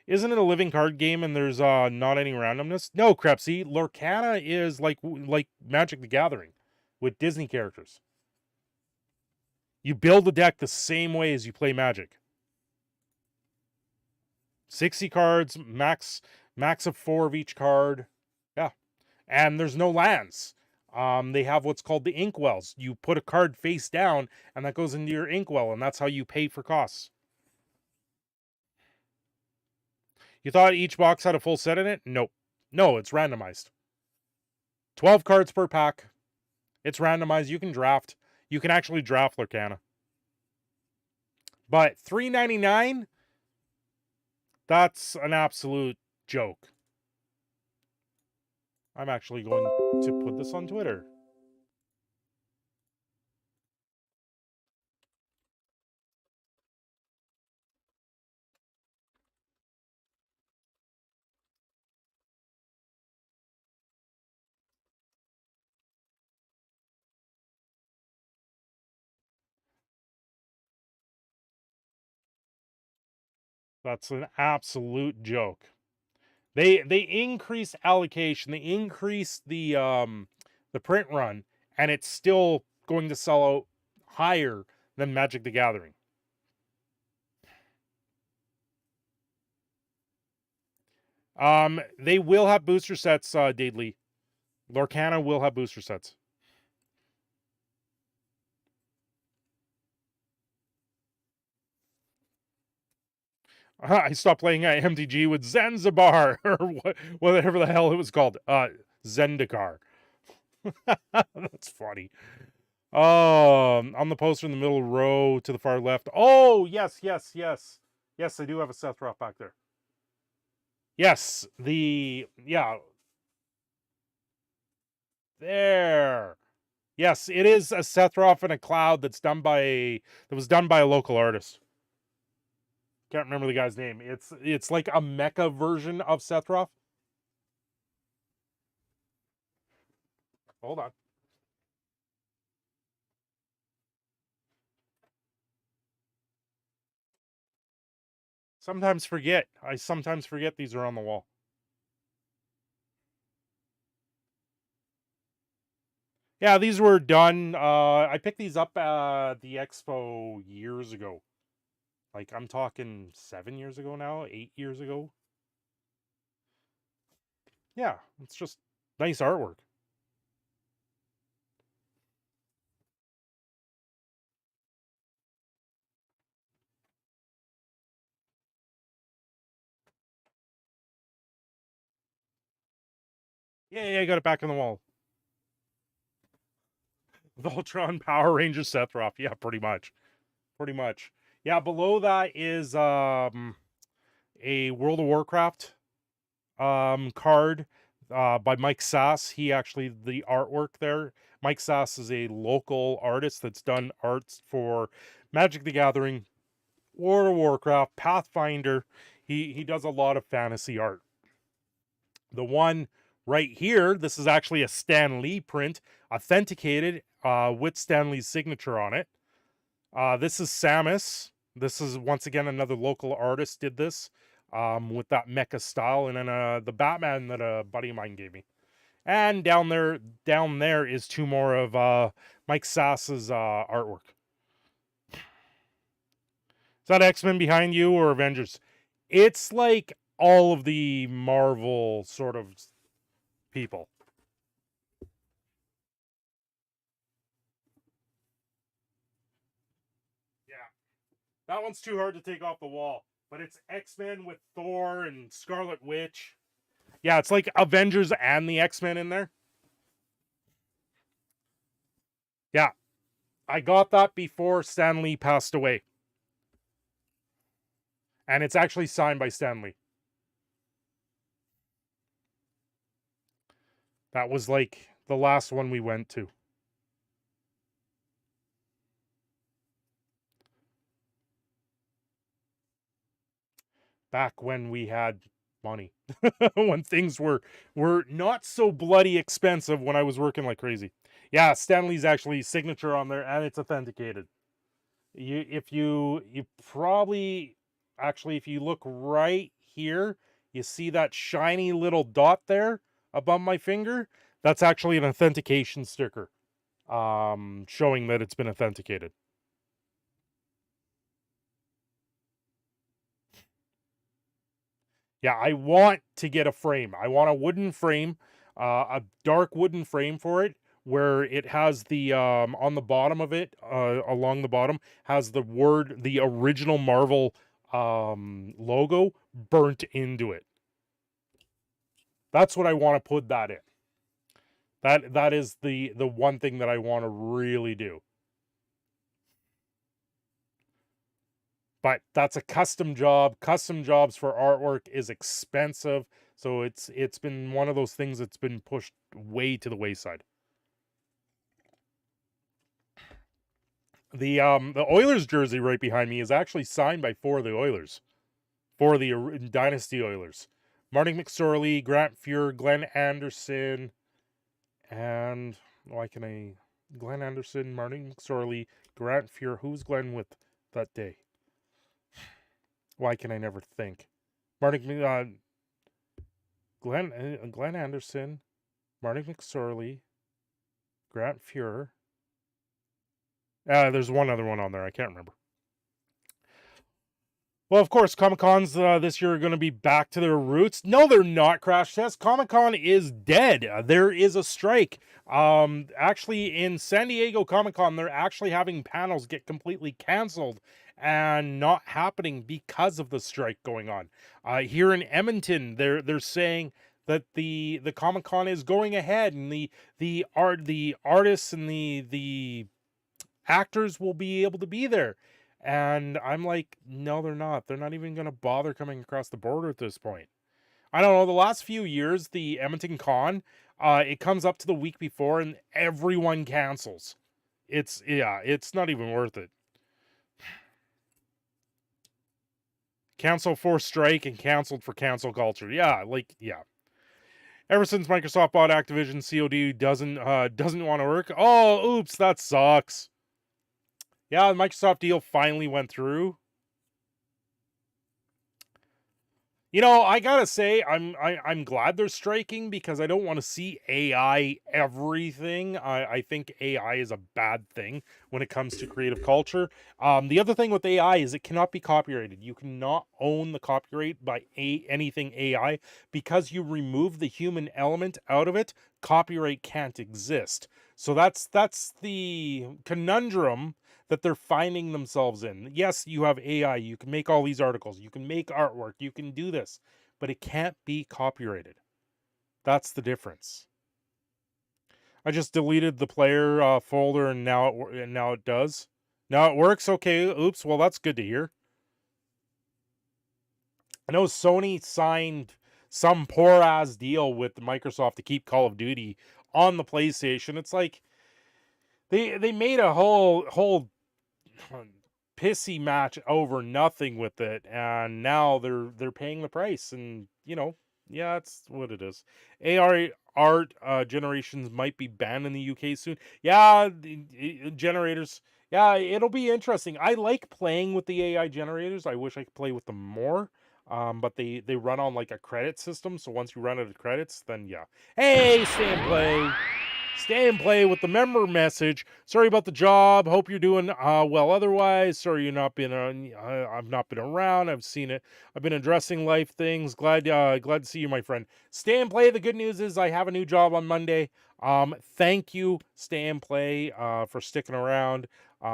Isn't it a living card game and there's not any randomness? No, Crepsy. Lorcana is like Magic the Gathering with Disney characters. You build a deck the same way as you play Magic. 60 cards, max of 4 of each card. Yeah. And there's no lands. They have what's called the inkwells. You put a card face down, and that goes into your inkwell, and that's how you pay for costs. You thought each box had a full set in it? Nope. No, it's randomized. 12 cards per pack. It's randomized. You can draft. You can actually draft Lorcana. But $3.99? That's an absolute joke. I'm actually going to put this on Twitter. That's an absolute joke. They increase allocation, they increase the print run, and it's still going to sell out higher than Magic the Gathering. They will have booster sets, Daedley. Lorcana will have booster sets. I stopped playing MTG with Zanzibar, or whatever the hell it was called. Zendikar. That's funny. On the poster in the middle row to the far left. Oh, yes. Yes, I do have a Sethroth back there. Yes, yeah. There. Yes, it is a Sethroth in a cloud that was done by a local artist. Can't remember the guy's name. It's like a mecha version of Sethroth. Hold on. I sometimes forget these are on the wall. Yeah, these were done. I picked these up at the expo years ago. Like, I'm talking 7 years ago now, 8 years ago. Yeah, it's just nice artwork. Yeah, I got it back on the wall. Voltron Power Ranger Sethroth. Yeah, pretty much. Yeah, below that is a World of Warcraft card by Mike Sass. He actually, the artwork there. Mike Sass is a local artist that's done arts for Magic the Gathering, World of Warcraft, Pathfinder. He does a lot of fantasy art. The one right here, this is actually a Stan Lee print, authenticated with Stan Lee's signature on it. This is Samus. This is, once again, another local artist did this with that mecha style. And then the Batman that a buddy of mine gave me. And down there is 2 more of Mike Sass's artwork. Is that X-Men behind you or Avengers? It's like all of the Marvel sort of people. Yeah. That one's too hard to take off the wall. But it's X-Men with Thor and Scarlet Witch. Yeah, it's like Avengers and the X-Men in there. Yeah. I got that before Stan Lee passed away. And it's actually signed by Stan Lee. That was like the last one we went to. Back when we had money. When things were not so bloody expensive when I was working like crazy. Yeah, Stan Lee's actually signature on there and it's authenticated. You probably actually if you look right here, you see that shiny little dot there above my finger? That's actually an authentication sticker. Showing that it's been authenticated. Yeah, I want to get a frame. I want a wooden frame, a dark wooden frame for it, where it has the on the bottom of it, along the bottom, has the original Marvel logo burnt into it. That's what I want to put that in. That is the one thing that I want to really do. But that's a custom job. Custom jobs for artwork is expensive. So it's been one of those things that's been pushed way to the wayside. The Oilers jersey right behind me is actually signed by 4 of the Oilers. 4 of the Dynasty Oilers. Martin McSorley, Grant Fuhr, Glenn Anderson, and Glenn Anderson, Martin McSorley, Grant Fuhr. Who's Glenn with that day? Why can I never think? Glenn Anderson, Martin McSorley, Grant Fuhr. There's one other one on there. I can't remember. Well, of course, Comic-Cons this year are going to be back to their roots. No, they're not, Crash Test. Comic-Con is dead. There is a strike. Actually, in San Diego Comic-Con, they're actually having panels get completely canceled and not happening because of the strike going on. Here in Edmonton, they're saying that the Comic-Con is going ahead, and the artists and the actors will be able to be there. And I'm like, no, they're not. They're not even going to bother coming across the border at this point. I don't know. The last few years, the Edmonton Con, it comes up to the week before and everyone cancels. It's not even worth it. Cancel for strike and canceled for cancel culture. Yeah. Ever since Microsoft bought Activision, COD doesn't want to work. Oh, oops, that sucks. Yeah, the Microsoft deal finally went through. You know, I gotta say, I'm glad they're striking because I don't want to see AI everything. I think AI is a bad thing when it comes to creative culture. The other thing with AI is it cannot be copyrighted. You cannot own the copyright by anything AI because you remove the human element out of it. Copyright can't exist. So that's the conundrum that they're finding themselves in. Yes, you have AI, you can make all these articles, you can make artwork, you can do this, but it can't be copyrighted. That's the difference. I just deleted the player folder and now it does. Now it works. Okay, oops. Well, that's good to hear. I know Sony signed some poor ass deal with Microsoft to keep Call of Duty on the PlayStation. It's like they made a whole pissy match over nothing with it, and now they're paying the price. And yeah, that's what it is. AR art generations might be banned in the UK soon. Yeah, the generators. Yeah, it'll be interesting. I like playing with the AI generators. I wish I could play with them more. But they run on like a credit system. So once you run out of credits, then yeah. Hey, stay and play. Stay and play with the member message. Sorry about the job. Hope you're doing well otherwise. Sorry you're not been on. I've not been around. I've seen it. I've been addressing life things. Glad to see you, my friend. Stay and play. The good news is I have a new job on Monday. Thank you, Stay and Play, for sticking around.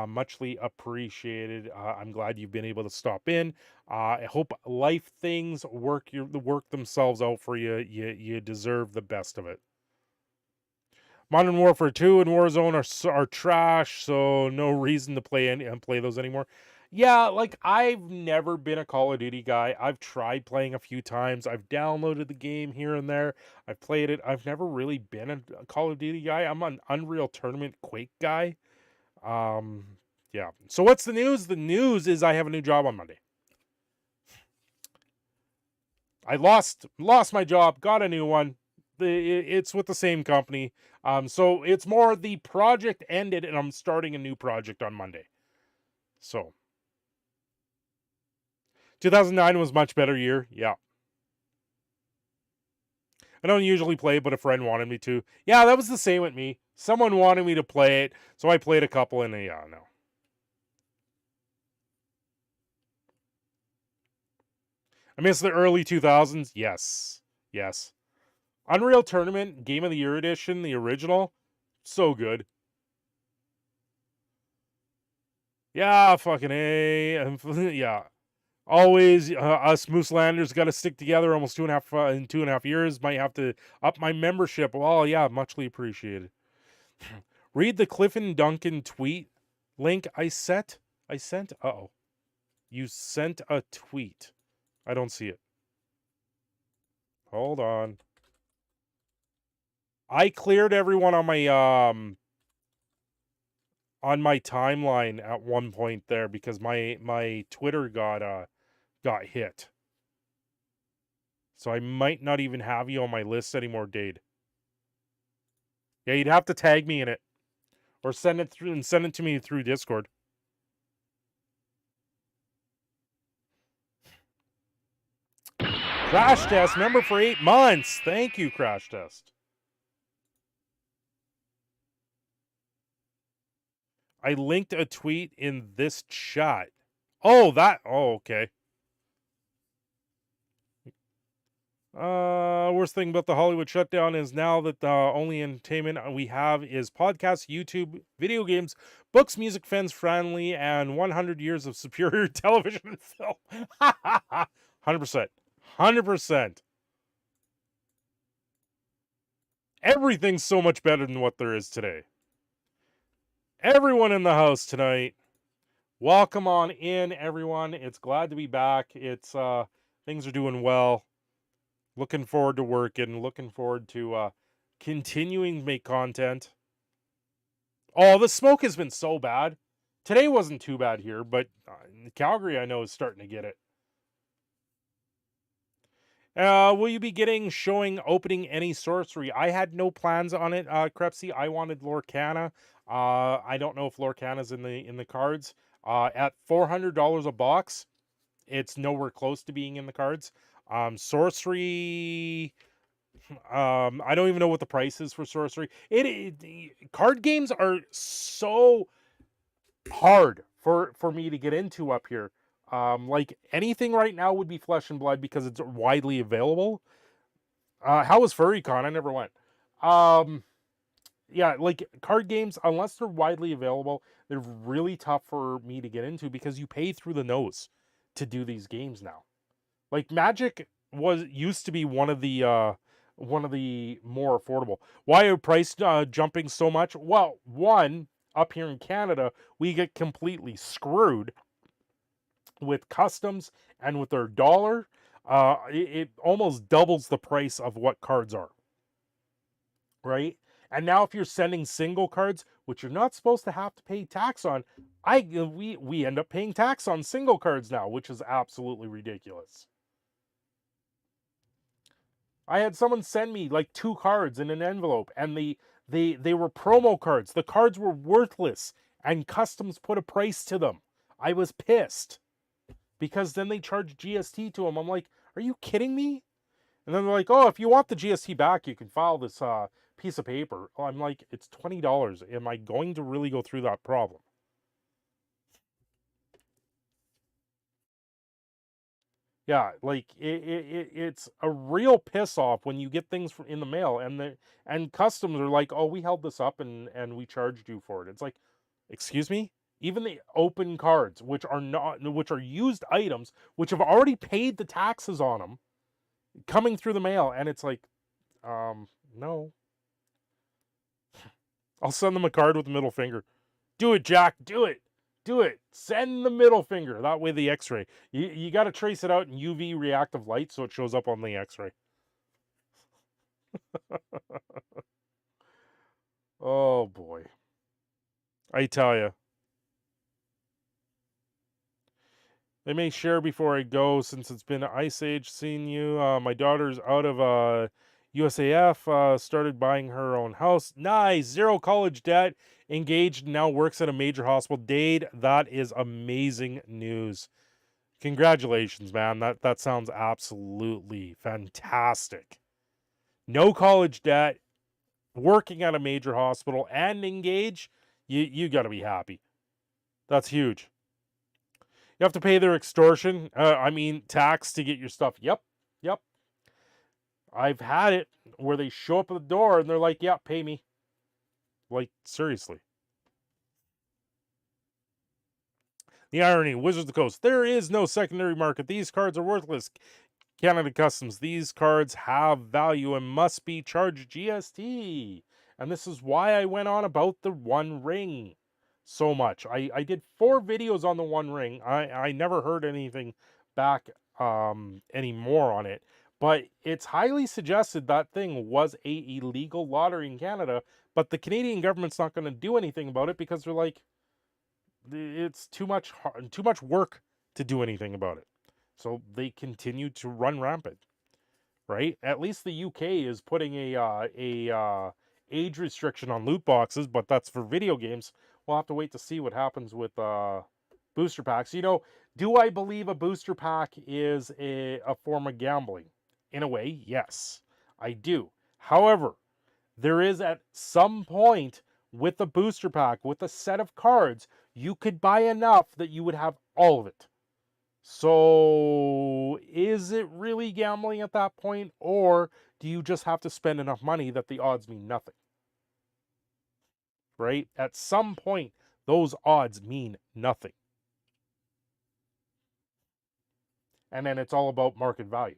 Muchly appreciated. I'm glad you've been able to stop in. I hope life things work themselves out for you. You deserve the best of it. Modern Warfare 2 and Warzone are trash, so no reason to play those anymore. Yeah, like I've never been a Call of Duty guy. I've tried playing a few times. I've downloaded the game here and there. I've played it. I've never really been a Call of Duty guy. I'm an Unreal Tournament Quake guy. Yeah. So what's the news? The news is I have a new job on Monday. I lost my job, got a new one. It's with the same company. So it's more the project ended and I'm starting a new project on Monday. So 2009 was a much better year. Yeah. I don't usually play, but a friend wanted me to. Yeah, that was the same with me. Someone wanted me to play it, so I played a couple and yeah, no. I miss the early 2000s. Yes. Yes. Unreal Tournament Game of the Year Edition, the original, so good. Yeah, fucking A. Yeah. Always, us Mooselanders got to stick together almost in 2.5 years. Might have to up my membership. Well, yeah, muchly appreciated. Read the Clifton Duncan tweet link I sent. Uh-oh. You sent a tweet. I don't see it. Hold on. I cleared everyone on my timeline at one point there because my Twitter got hit. So I might not even have you on my list anymore, Dade. Yeah, you'd have to tag me in it. Or send it to me through Discord. Crash Test, member for 8 months. Thank you, Crash Test. I linked a tweet in this chat. Oh, okay. Worst thing about the Hollywood shutdown is now that the only entertainment we have is podcasts, YouTube, video games, books, music, fans friendly, and 100 years of superior television and film. 100%. 100%. Everything's so much better than what there is today. Everyone in the house tonight, welcome on in, everyone. It's glad to be back. It's things are doing well. Looking forward to working. Looking forward to continuing to make content. Oh, the smoke has been so bad. Today wasn't too bad here, but Calgary, I know, is starting to get it. Will you be showing opening any sorcery? I had no plans on it, Crepsy. I wanted Lorcana. I don't know if Lorcana's in the cards. At $400 a box, it's nowhere close to being in the cards. Sorcery, I don't even know what the price is for sorcery. Card games are so hard for me to get into up here. Like anything right now would be Flesh and Blood because it's widely available. How was FurryCon? I never went. Yeah, like card games, unless they're widely available, they're really tough for me to get into because you pay through the nose to do these games now. Like Magic used to be one of the more affordable. Why are price jumping so much? Well, one, up here in Canada, we get completely screwed with customs and with their dollar. It almost doubles the price of what cards are. Right? And now if you're sending single cards, which you're not supposed to have to pay tax on, we end up paying tax on single cards now, which is absolutely ridiculous. I had someone send me like 2 cards in an envelope, and they were promo cards. The cards were worthless, and customs put a price to them. I was pissed because then they charged GST to them. I'm like, are you kidding me? And then they're like, oh, if you want the GST back, you can file this piece of paper. I'm like, it's $20. Am I going to really go through that problem? Yeah, like it's a real piss off when you get things in the mail and customs are like, oh, we held this up and we charged you for it. It's like, excuse me? Even the open cards, which are used items, which have already paid the taxes on them, coming through the mail, and it's like, no. I'll send them a card with the middle finger. Do it, Jack. Do it. Do it. Send the middle finger. That way the x-ray. You got to trace it out in UV reactive light so it shows up on the x-ray. Oh, boy. I tell you. They may share before I go since it's been Ice Age seeing you. My daughter's out of USAF, started buying her own house. Nice. Zero college debt. Engaged, now works at a major hospital. Dade, that is amazing news. Congratulations, man. That sounds absolutely fantastic. No college debt, working at a major hospital, and engaged. You got to be happy. That's huge. You have to pay their extortion. Tax to get your stuff. Yep. I've had it where they show up at the door and they're like, yeah, pay me. Like, seriously. The irony, Wizards of the Coast. There is no secondary market. These cards are worthless. Canada Customs. These cards have value and must be charged GST. And this is why I went on about the One Ring so much. I did 4 videos on the One Ring. I never heard anything back anymore on it. But it's highly suggested that thing was a illegal lottery in Canada. But the Canadian government's not going to do anything about it because they're like, it's too much work to do anything about it. So they continue to run rampant, right? At least the UK is putting a age restriction on loot boxes, but that's for video games. We'll have to wait to see what happens with booster packs. You know, do I believe a booster pack is a form of gambling? In a way, yes, I do. However, there is at some point with a booster pack, with a set of cards, you could buy enough that you would have all of it. So is it really gambling at that point, or do you just have to spend enough money that the odds mean nothing? Right? At some point, those odds mean nothing. And then it's all about market value.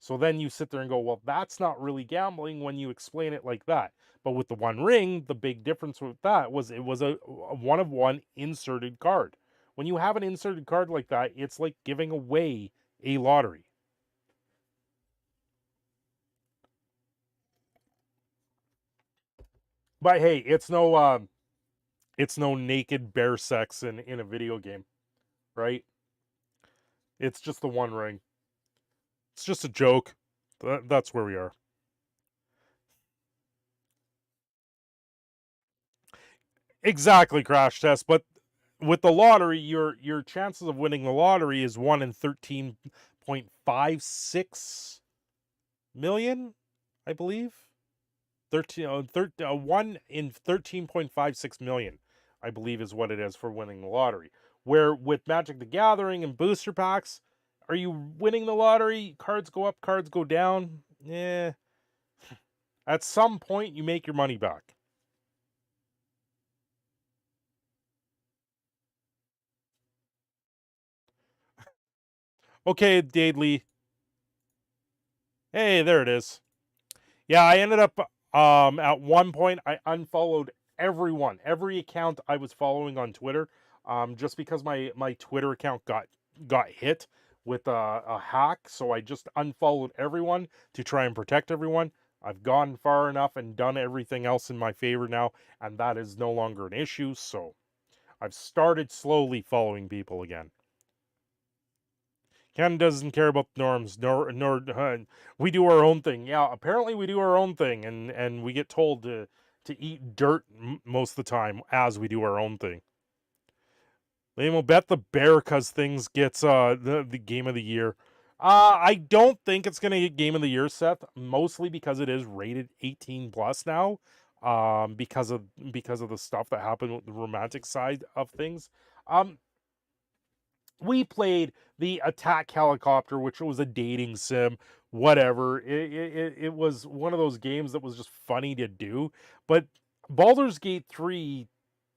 So then you sit there and go, well, that's not really gambling when you explain it like that. But with the One Ring, the big difference with that was it was a one-of-one inserted card. When you have an inserted card like that, it's like giving away a lottery. But hey, it's no naked bear sex in a video game, right? It's just the One Ring. It's just a joke. That's where we are. Exactly, Crash Test. But with the lottery, your chances of winning the lottery is 1 in 13.56 million, I believe. 1 in 13.56 million, I believe, is what it is for winning the lottery. Where with Magic the Gathering and booster packs, are you winning the lottery? Cards go up, cards go down. Yeah. At some point, you make your money back. Okay, Dadely. Hey, there it is. Yeah, I ended up at one point I unfollowed everyone, every account I was following on Twitter, just because my Twitter account got hit with a hack. So I just unfollowed everyone to try and protect everyone. I've gone far enough and done everything else in my favor now, and that is no longer an issue. So I've started slowly following people again. Ken doesn't care about the norms, nor we do our own thing. Yeah, apparently we do our own thing, and we get told to eat dirt most of the time as we do our own thing. Liam will bet the bear because things gets the game of the year. I don't think it's gonna get Game of the Year, Seth. Mostly because it is rated 18 plus now. Because of the stuff that happened with the romantic side of things. We played the Attack Helicopter, which was a dating sim. Whatever. It was one of those games that was just funny to do. But Baldur's Gate 3,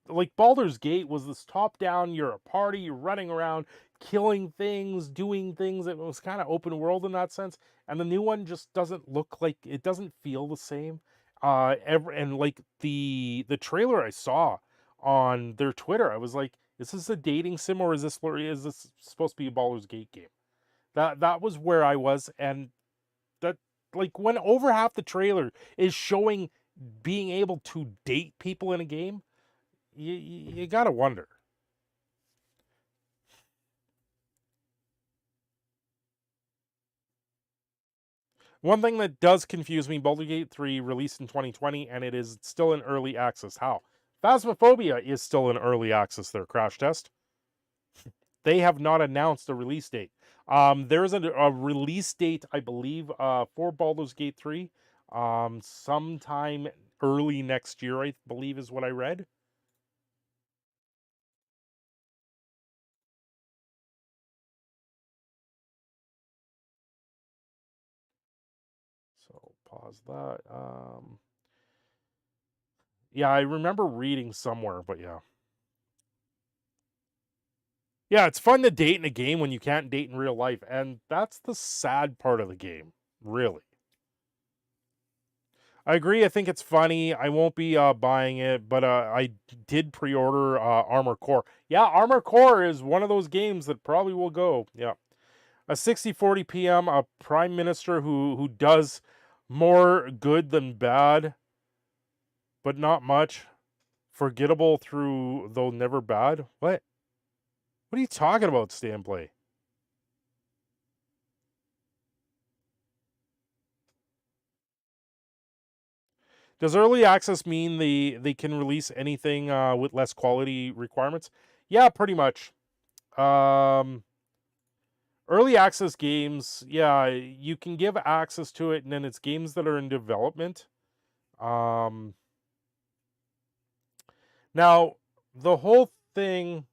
like Baldur's Gate, was this top down, you're a party, you're running around killing things, doing things. It was kind of open world in that sense. And the new one just doesn't look like, it doesn't feel the same. And like the trailer I saw on their Twitter, I was like, is this a dating sim, or is this supposed to be a Baldur's Gate game? That was where I was. And that, like, when over half the trailer is showing being able to date people in a game, you gotta wonder. One thing that does confuse me, Baldur's Gate 3 released in 2020, and it is still in early access. How? Phasmophobia is still in early access, their crash test. They have not announced a release date. There is a release date, I believe, for Baldur's Gate 3. Sometime early next year, I believe is what I read. So pause that. Yeah, I remember reading somewhere, but yeah. Yeah, it's fun to date in a game when you can't date in real life, and that's the sad part of the game, really. I agree, I think it's funny. I won't be buying it, but I did pre-order Armored Core. Yeah, Armored Core is one of those games that probably will go. Yeah. A 6040 PM, a prime minister who does more good than bad, but not much. Forgettable through, though never bad. What? What are you talking about, Stanplay? Does early access mean they can release anything with less quality requirements? Yeah, pretty much. Early access games, yeah, you can give access to it, and then it's games that are in development. Now, the whole thing,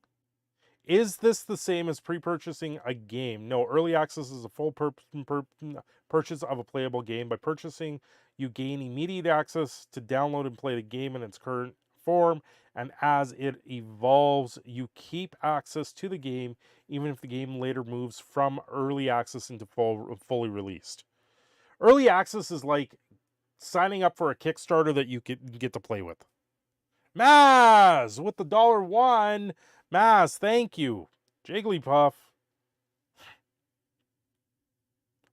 is this the same as pre-purchasing a game? No, early access is a full purchase of a playable game. By purchasing, you gain immediate access to download and play the game in its current form, and as it evolves, you keep access to the game, even if the game later moves from early access into fully released. Early access is like signing up for a Kickstarter that you get to play with. Maz with the $1. Maz, thank you. Jigglypuff.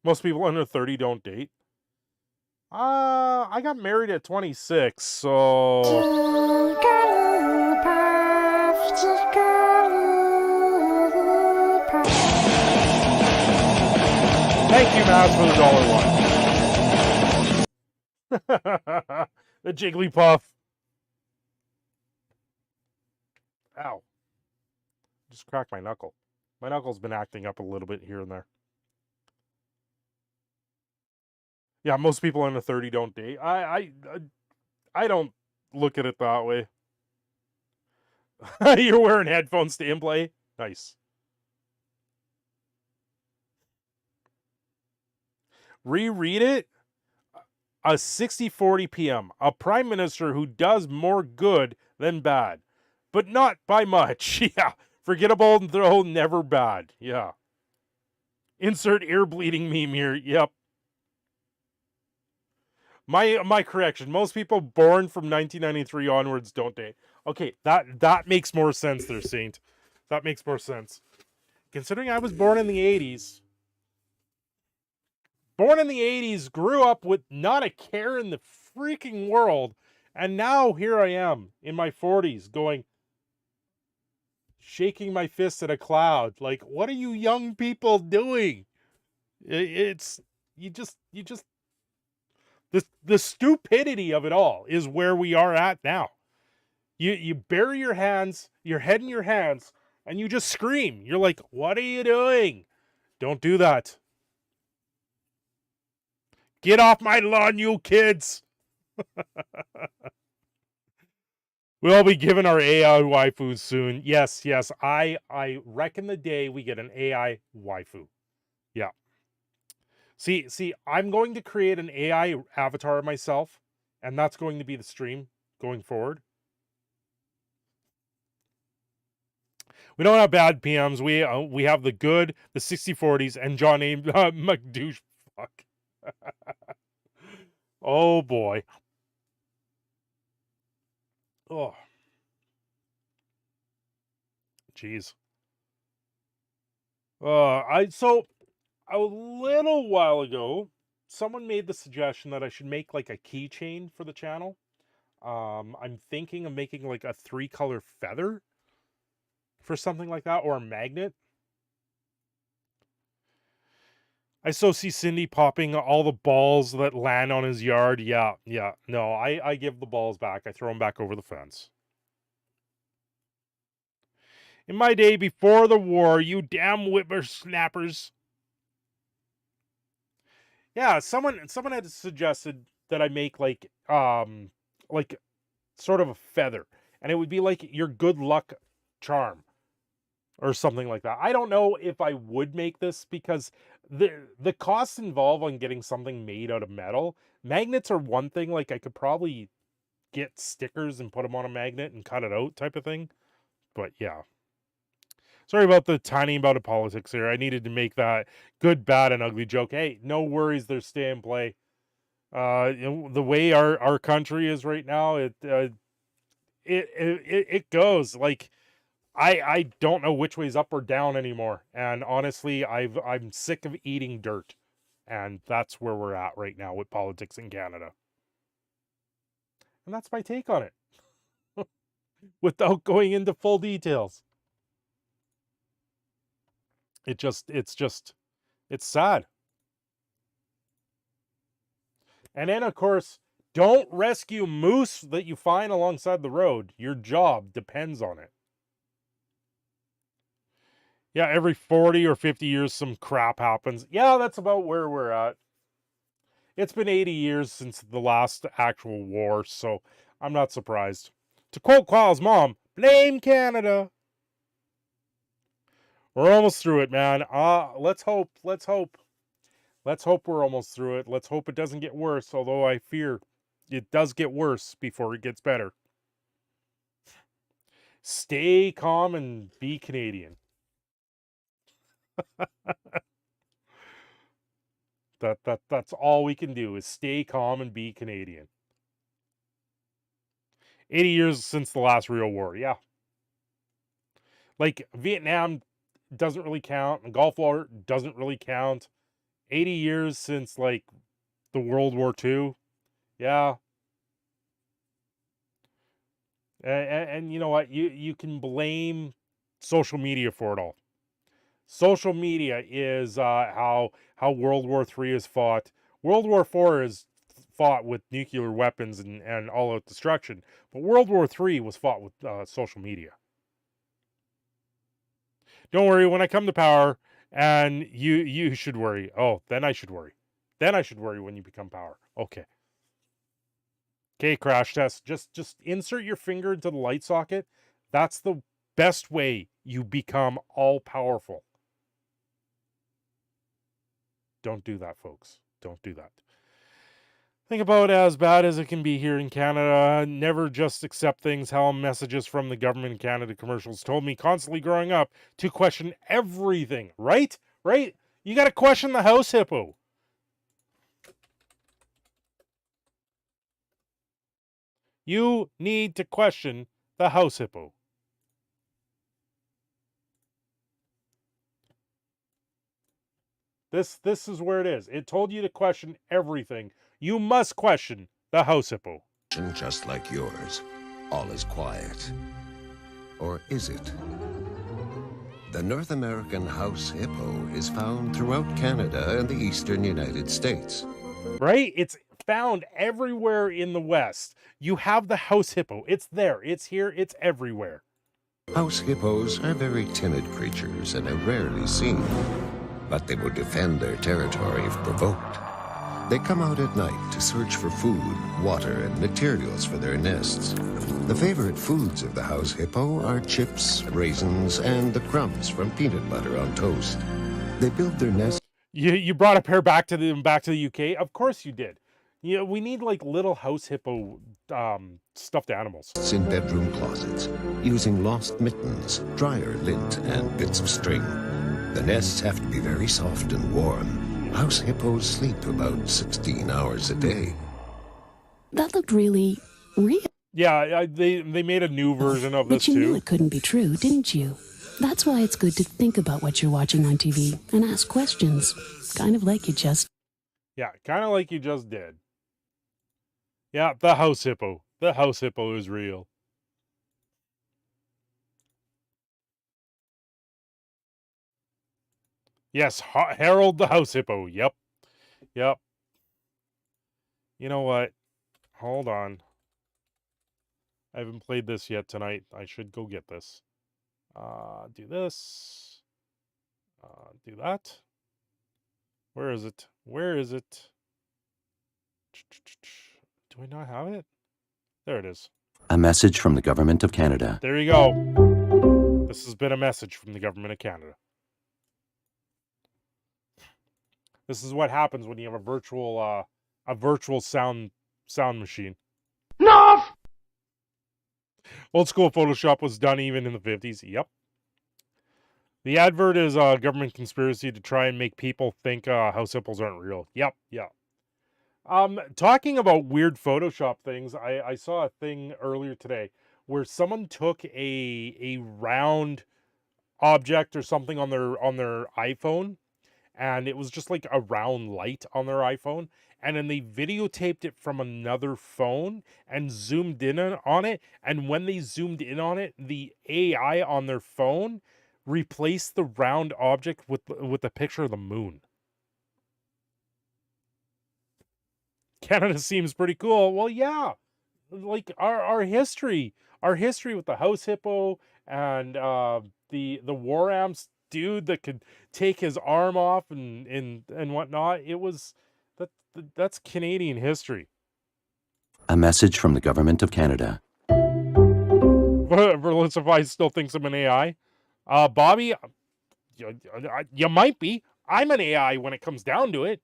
Most people under 30 don't date. I got married at 26, so... Thank you, Maz, for the $1. The Jigglypuff. Ow. Just cracked my knuckle. My knuckle's been acting up a little bit here and there. Yeah, most people under 30 don't date. I don't look at it that way. You're wearing headphones to play? Nice. Reread it? A 6040 PM. A prime minister who does more good than bad. But not by much. Yeah. Forgettable, though never bad. Yeah. Insert ear bleeding meme here. Yep. My correction. Most people born from 1993 onwards don't date. Okay, that makes more sense there, Saint. That makes more sense. Considering I was born in the 80s. Born in the 80s, grew up with not a care in the freaking world, and now here I am in my 40s going, shaking my fist at a cloud. Like, what are you young people doing? It's, you just, the stupidity of it all is where we are at now. You bury your head in your hands, and you just scream. You're like, what are you doing? Don't do that. Get off my lawn, you kids! We'll be giving our AI waifus soon. Yes, yes. I reckon the day we get an AI waifu. Yeah. See, I'm going to create an AI avatar of myself, and that's going to be the stream going forward. We don't have bad PMs. We have the good, the 6040s, and John A. McDouche. Fuck. Oh boy. Oh. Jeez. So a little while ago, someone made the suggestion that I should make like a keychain for the channel. I'm thinking of making like a 3-color feather for something like that, or a magnet. I so see Cindy popping all the balls that land on his yard. Yeah. No, I give the balls back. I throw them back over the fence. In my day before the war, you damn whippersnappers. Yeah, someone had suggested that I make like sort of a feather, and it would be like your good luck charm or something like that. I don't know if I would make this because the costs involved on getting something made out of metal. Magnets are one thing, like I could probably get stickers and put them on a magnet and cut it out type of thing. But yeah. Sorry about the tiny amount of politics here. I needed to make that good, bad, and ugly joke. Hey, no worries. There's stay and play. The way our country is right now, it goes like I don't know which way's up or down anymore. And honestly, I'm sick of eating dirt, and that's where we're at right now with politics in Canada. And that's my take on it, without going into full details. It's sad. And then, of course, don't rescue moose that you find alongside the road. Your job depends on it. Yeah, every 40 or 50 years, some crap happens. Yeah, that's about where we're at. It's been 80 years since the last actual war, so I'm not surprised. To quote Qual's mom, blame Canada. We're almost through it, man. Let's hope. Let's hope we're almost through it. Let's hope it doesn't get worse, although I fear it does get worse before it gets better. Stay calm and be Canadian. That's all we can do is stay calm and be Canadian. 80 years since the last real war, yeah. Like, Vietnam doesn't really count, and Gulf War doesn't really count. 80 years since, like, the World War II, yeah. And you know what? You can blame social media for it all. Social media is how World War III is fought. World War IV is fought with nuclear weapons and all-out destruction. But World War III was fought with social media. Don't worry, when I come to power, and you should worry. Oh, then I should worry. Then I should worry when you become power. Okay. Okay, crash test. Just insert your finger into the light socket. That's the best way you become all-powerful. Don't do that, folks. Don't do that. Think about as bad as it can be here in Canada. Never just accept things. How messages from the government in Canada commercials told me constantly growing up to question everything. Right? Right? You got to question the house hippo. You need to question the house hippo. This is where it is. It told you to question everything. You must question the house hippo. Just like yours, all is quiet. Or is it? The North American house hippo is found throughout Canada and the eastern United States. Right? It's found everywhere in the West. You have the house hippo. It's there. It's here. It's everywhere. House hippos are very timid creatures and are rarely seen, but they will defend their territory if provoked. They come out at night to search for food, water, and materials for their nests. The favorite foods of the house hippo are chips, raisins, and the crumbs from peanut butter on toast. They build their nest. You brought a pair back to the UK? Of course you did. Yeah, we need like little house hippo stuffed animals. In bedroom closets, using lost mittens, dryer lint, and bits of string. The nests have to be very soft and warm. House hippos sleep about 16 hours a day. That looked really real. Yeah, they made a new version of this But you too. knew it couldn't be true, didn't you? That's why it's good to think about what you're watching on TV and ask questions. Kind of like you just... Yeah, kind of like you just did. Yeah, the house hippo. The house hippo is real. Yes, Harold the house hippo. Yep. Yep. You know what? Hold on. I haven't played this yet tonight. I should go get this. Do this. Do that. Where is it? Where is it? Do I not have it? There it is. A message from the Government of Canada. There you go. This has been a message from the Government of Canada. This is what happens when you have a virtual sound machine. No! Old school Photoshop was done even in the 50s. Yep. The advert is a government conspiracy to try and make people think house hippos aren't real. Yep, yeah. Talking about weird Photoshop things, I saw a thing earlier today where someone took a round object or something on their iPhone, and it was just like a round light on their iPhone, and then they videotaped it from another phone and zoomed in on it, and when they zoomed in on it, the AI on their phone replaced the round object with a picture of the moon. Canada seems pretty cool. Well, yeah, like our history with the house hippo and the war amps dude that could take his arm off and whatnot. It was that's Canadian history. A message from the Government of Canada. Verlicify still thinks I'm an AI. Bobby, you might be. I'm an AI when it comes down to it.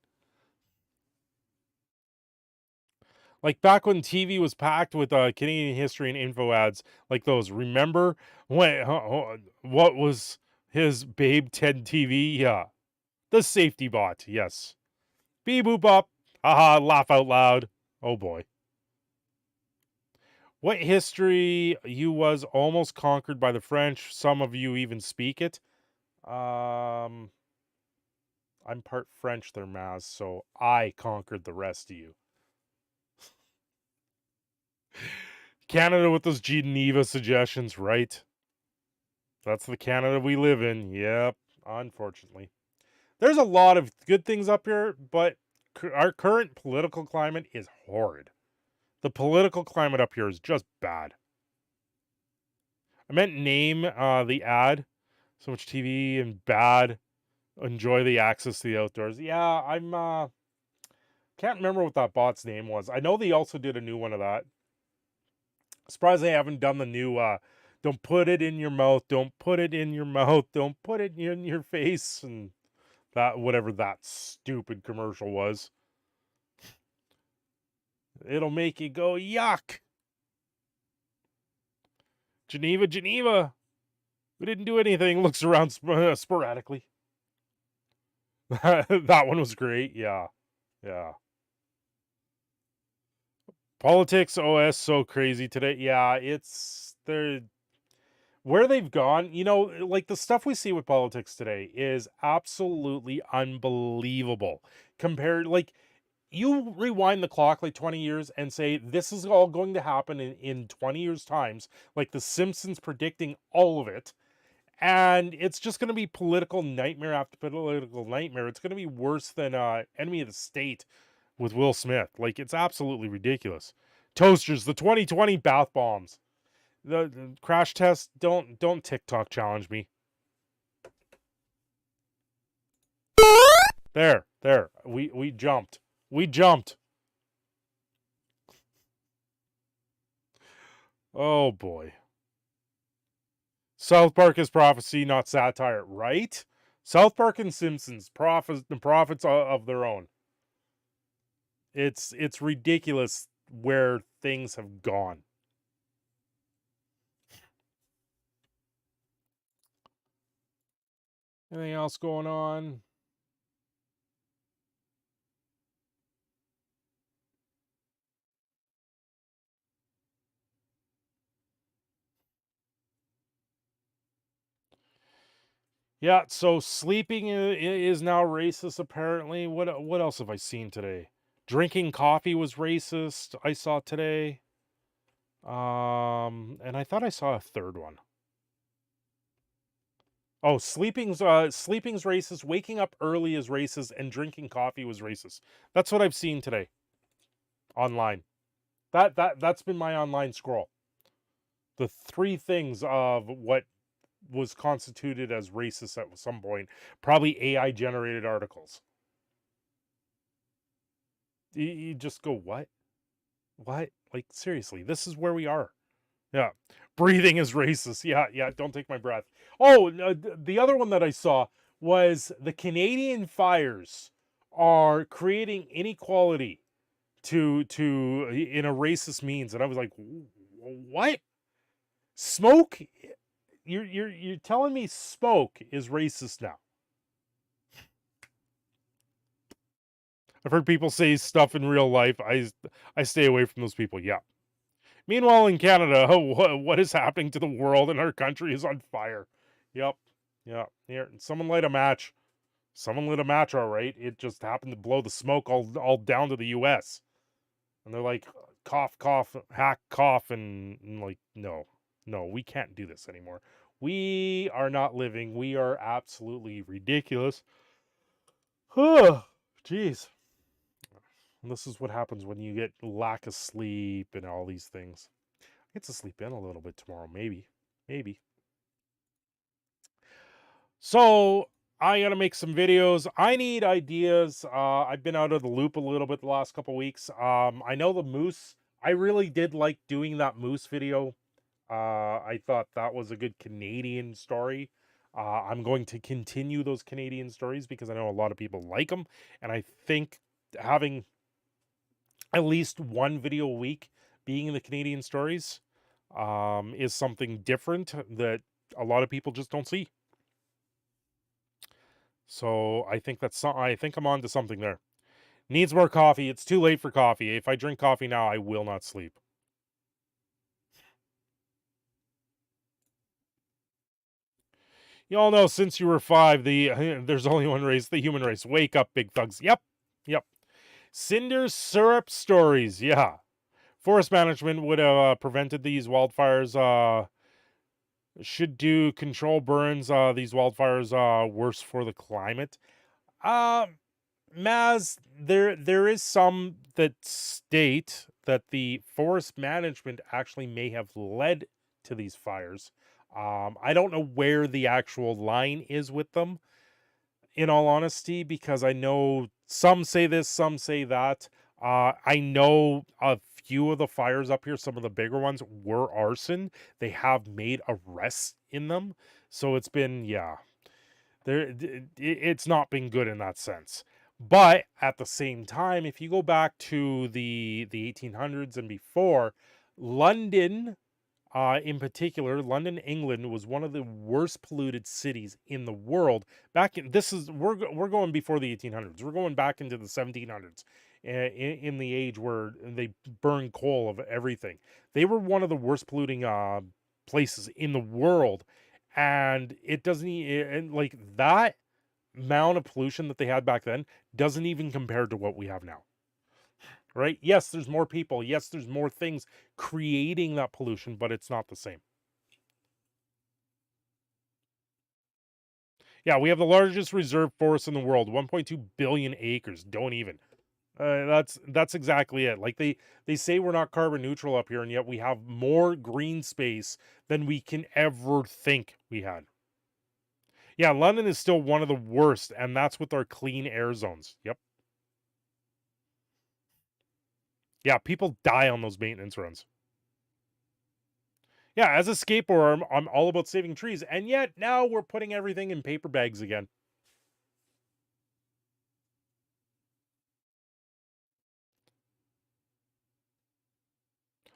Like back when TV was packed with Canadian history and info ads like those. Remember when what was his Babe 10 TV? Yeah. The safety bot. Yes. Beep boop up. Haha, laugh out loud. Oh boy. What history you was almost conquered by the French? Some of you even speak it. I'm part French there, Maz, so I conquered the rest of you. Canada with those Geneva suggestions, right? That's the Canada we live in. Yep, unfortunately. There's a lot of good things up here, but our current political climate is horrid. The political climate up here is just bad. I meant name the ad. So much TV and bad. Enjoy the access to the outdoors. Yeah, I'm can't remember what that bot's name was. I know they also did a new one of that. Surprised they haven't done the new don't put it in your mouth, don't put it in your mouth, don't put it in your face, and that whatever that stupid commercial was. It'll make you go yuck. Geneva, Geneva. We didn't do anything. Looks around sporadically. That one was great. Yeah. Yeah. Politics OS so crazy today. Yeah, it's where they've gone, you know, like the stuff we see with politics today is absolutely unbelievable. Compared, like, you rewind the clock like 20 years and say this is all going to happen in 20 years times, like the Simpsons predicting all of it, and it's just going to be political nightmare after political nightmare. It's going to be worse than Enemy of the State with Will Smith. Like, it's absolutely ridiculous. Toasters, the 2020 bath bombs, the crash test. Don't TikTok challenge me. There, we jumped. We jumped. Oh boy. South Park is prophecy, not satire, right? South Park and Simpsons, prophets of their own. It's ridiculous where things have gone. Anything else going on? Yeah, so sleeping is now racist apparently. What else have I seen today? Drinking coffee was racist, I saw today. And I thought I saw a third one. Oh, sleeping's racist, waking up early is racist, and drinking coffee was racist. That's what I've seen today online. That's been my online scroll. The three things of what was constituted as racist at some point, probably AI generated articles. You just go, what? Like, seriously, this is where we are. Yeah. Breathing is racist. Yeah, don't take my breath. Oh, the other one that I saw was the Canadian fires are creating inequality to in a racist means. And I was like, what? Smoke? You're telling me smoke is racist now? I've heard people say stuff in real life. I stay away from those people. Yeah. Meanwhile, in Canada, what is happening to the world and our country is on fire. Yep. Yeah. Here, someone light a match. Someone lit a match, all right. It just happened to blow the smoke all down to the U.S. And they're like, cough, cough, hack, cough, and like, no, we can't do this anymore. We are not living. We are absolutely ridiculous. Jeez. And this is what happens when you get lack of sleep and all these things. I get to sleep in a little bit tomorrow, maybe. So I gotta make some videos. I need ideas. I've been out of the loop a little bit the last couple weeks. I know the moose. I really did like doing that moose video. I thought that was a good Canadian story. I'm going to continue those Canadian stories because I know a lot of people like them, and I think having at least one video a week being in the Canadian stories is something different that a lot of people just don't see. So I think I think I'm on to something there. Needs more coffee. It's too late for coffee. If I drink coffee now, I will not sleep. You all know since you were 5, there's only one race, the human race. Wake up, big thugs. Yep. Cinder syrup stories. Yeah. Forest management would have prevented these wildfires. Should do control burns. These wildfires worse for the climate. Maz, there is some that state that the forest management actually may have led to these fires. I don't know where the actual line is with them, in all honesty, because I know some say this, some say that. I know a few of the fires up here, some of the bigger ones, were arson. They have made arrests in them. So it's been, it's not been good in that sense. But at the same time, if you go back to the 1800s and before, London, in particular, London, England, was one of the worst polluted cities in the world. We're going before the 1800s. We're going back into the 1700s, in the age where they burn coal of everything. They were one of the worst polluting places in the world, and it doesn't and like that amount of pollution that they had back then doesn't even compare to what we have now. Right? Yes, there's more people. Yes, there's more things creating that pollution, but it's not the same. Yeah, we have the largest reserve forest in the world, 1.2 billion acres. Don't even. That's exactly it. Like they say we're not carbon neutral up here, and yet we have more green space than we can ever think we had. Yeah, London is still one of the worst, and that's with our clean air zones. Yep. Yeah, people die on those maintenance runs. Yeah, as a skateboarder, I'm all about saving trees, and yet now we're putting everything in paper bags again.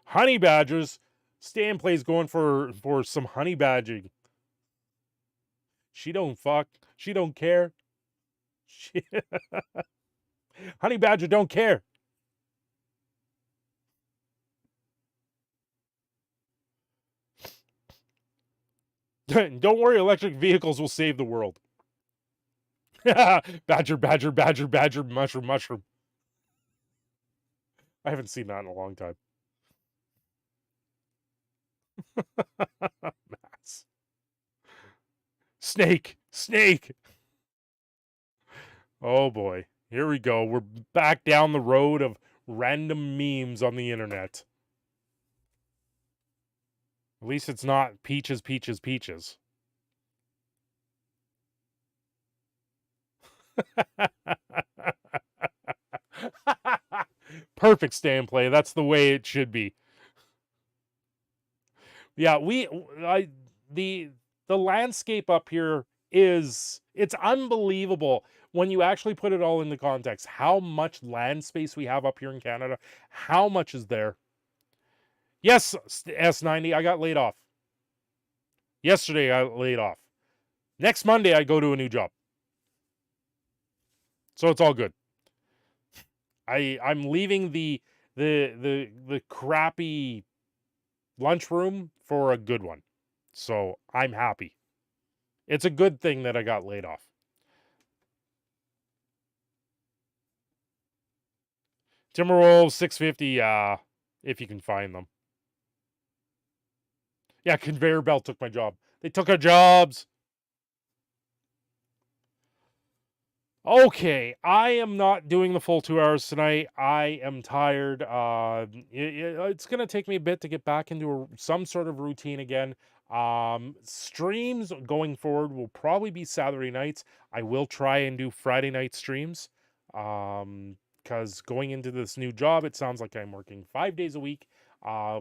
Honey badgers. Stan plays going for some honey badging. She don't fuck. She don't care. She... honey badger don't care. Don't worry, electric vehicles will save the world. Badger, badger, badger, badger, mushroom, mushroom. I haven't seen that in a long time. Mass. Snake, snake. Oh boy, here we go. We're back down the road of random memes on the internet. At least it's not peaches, peaches, peaches. Perfect stand play. That's the way it should be. Yeah, the landscape up here it's unbelievable when you actually put it all into context. How much land space we have up here in Canada. How much is there? Yes, S90, I got laid off. Yesterday I got laid off. Next Monday I go to a new job. So it's all good. I'm leaving the crappy lunchroom for a good one. So I'm happy. It's a good thing that I got laid off. Timberwolves 650, if you can find them. Yeah, conveyor belt took my job. They took our jobs. Okay, I am not doing the full 2 hours tonight. I am tired. It's going to take me a bit to get back into some sort of routine again. Streams going forward will probably be Saturday nights. I will try and do Friday night streams. Because going into this new job, it sounds like I'm working 5 days a week.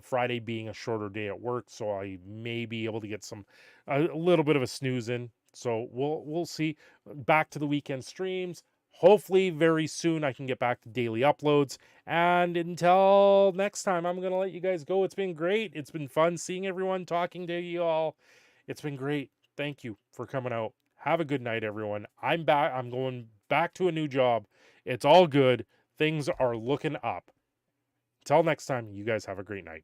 Friday being a shorter day at work, so I may be able to get a little bit of a snooze in. So we'll see. Back to the weekend streams. Hopefully very soon I can get back to daily uploads. And until next time, I'm going to let you guys go. It's been great. It's been fun seeing everyone, talking to you all. It's been great. Thank you for coming out. Have a good night, everyone. I'm back. I'm going back to a new job. It's all good. Things are looking up. Until next time, you guys have a great night.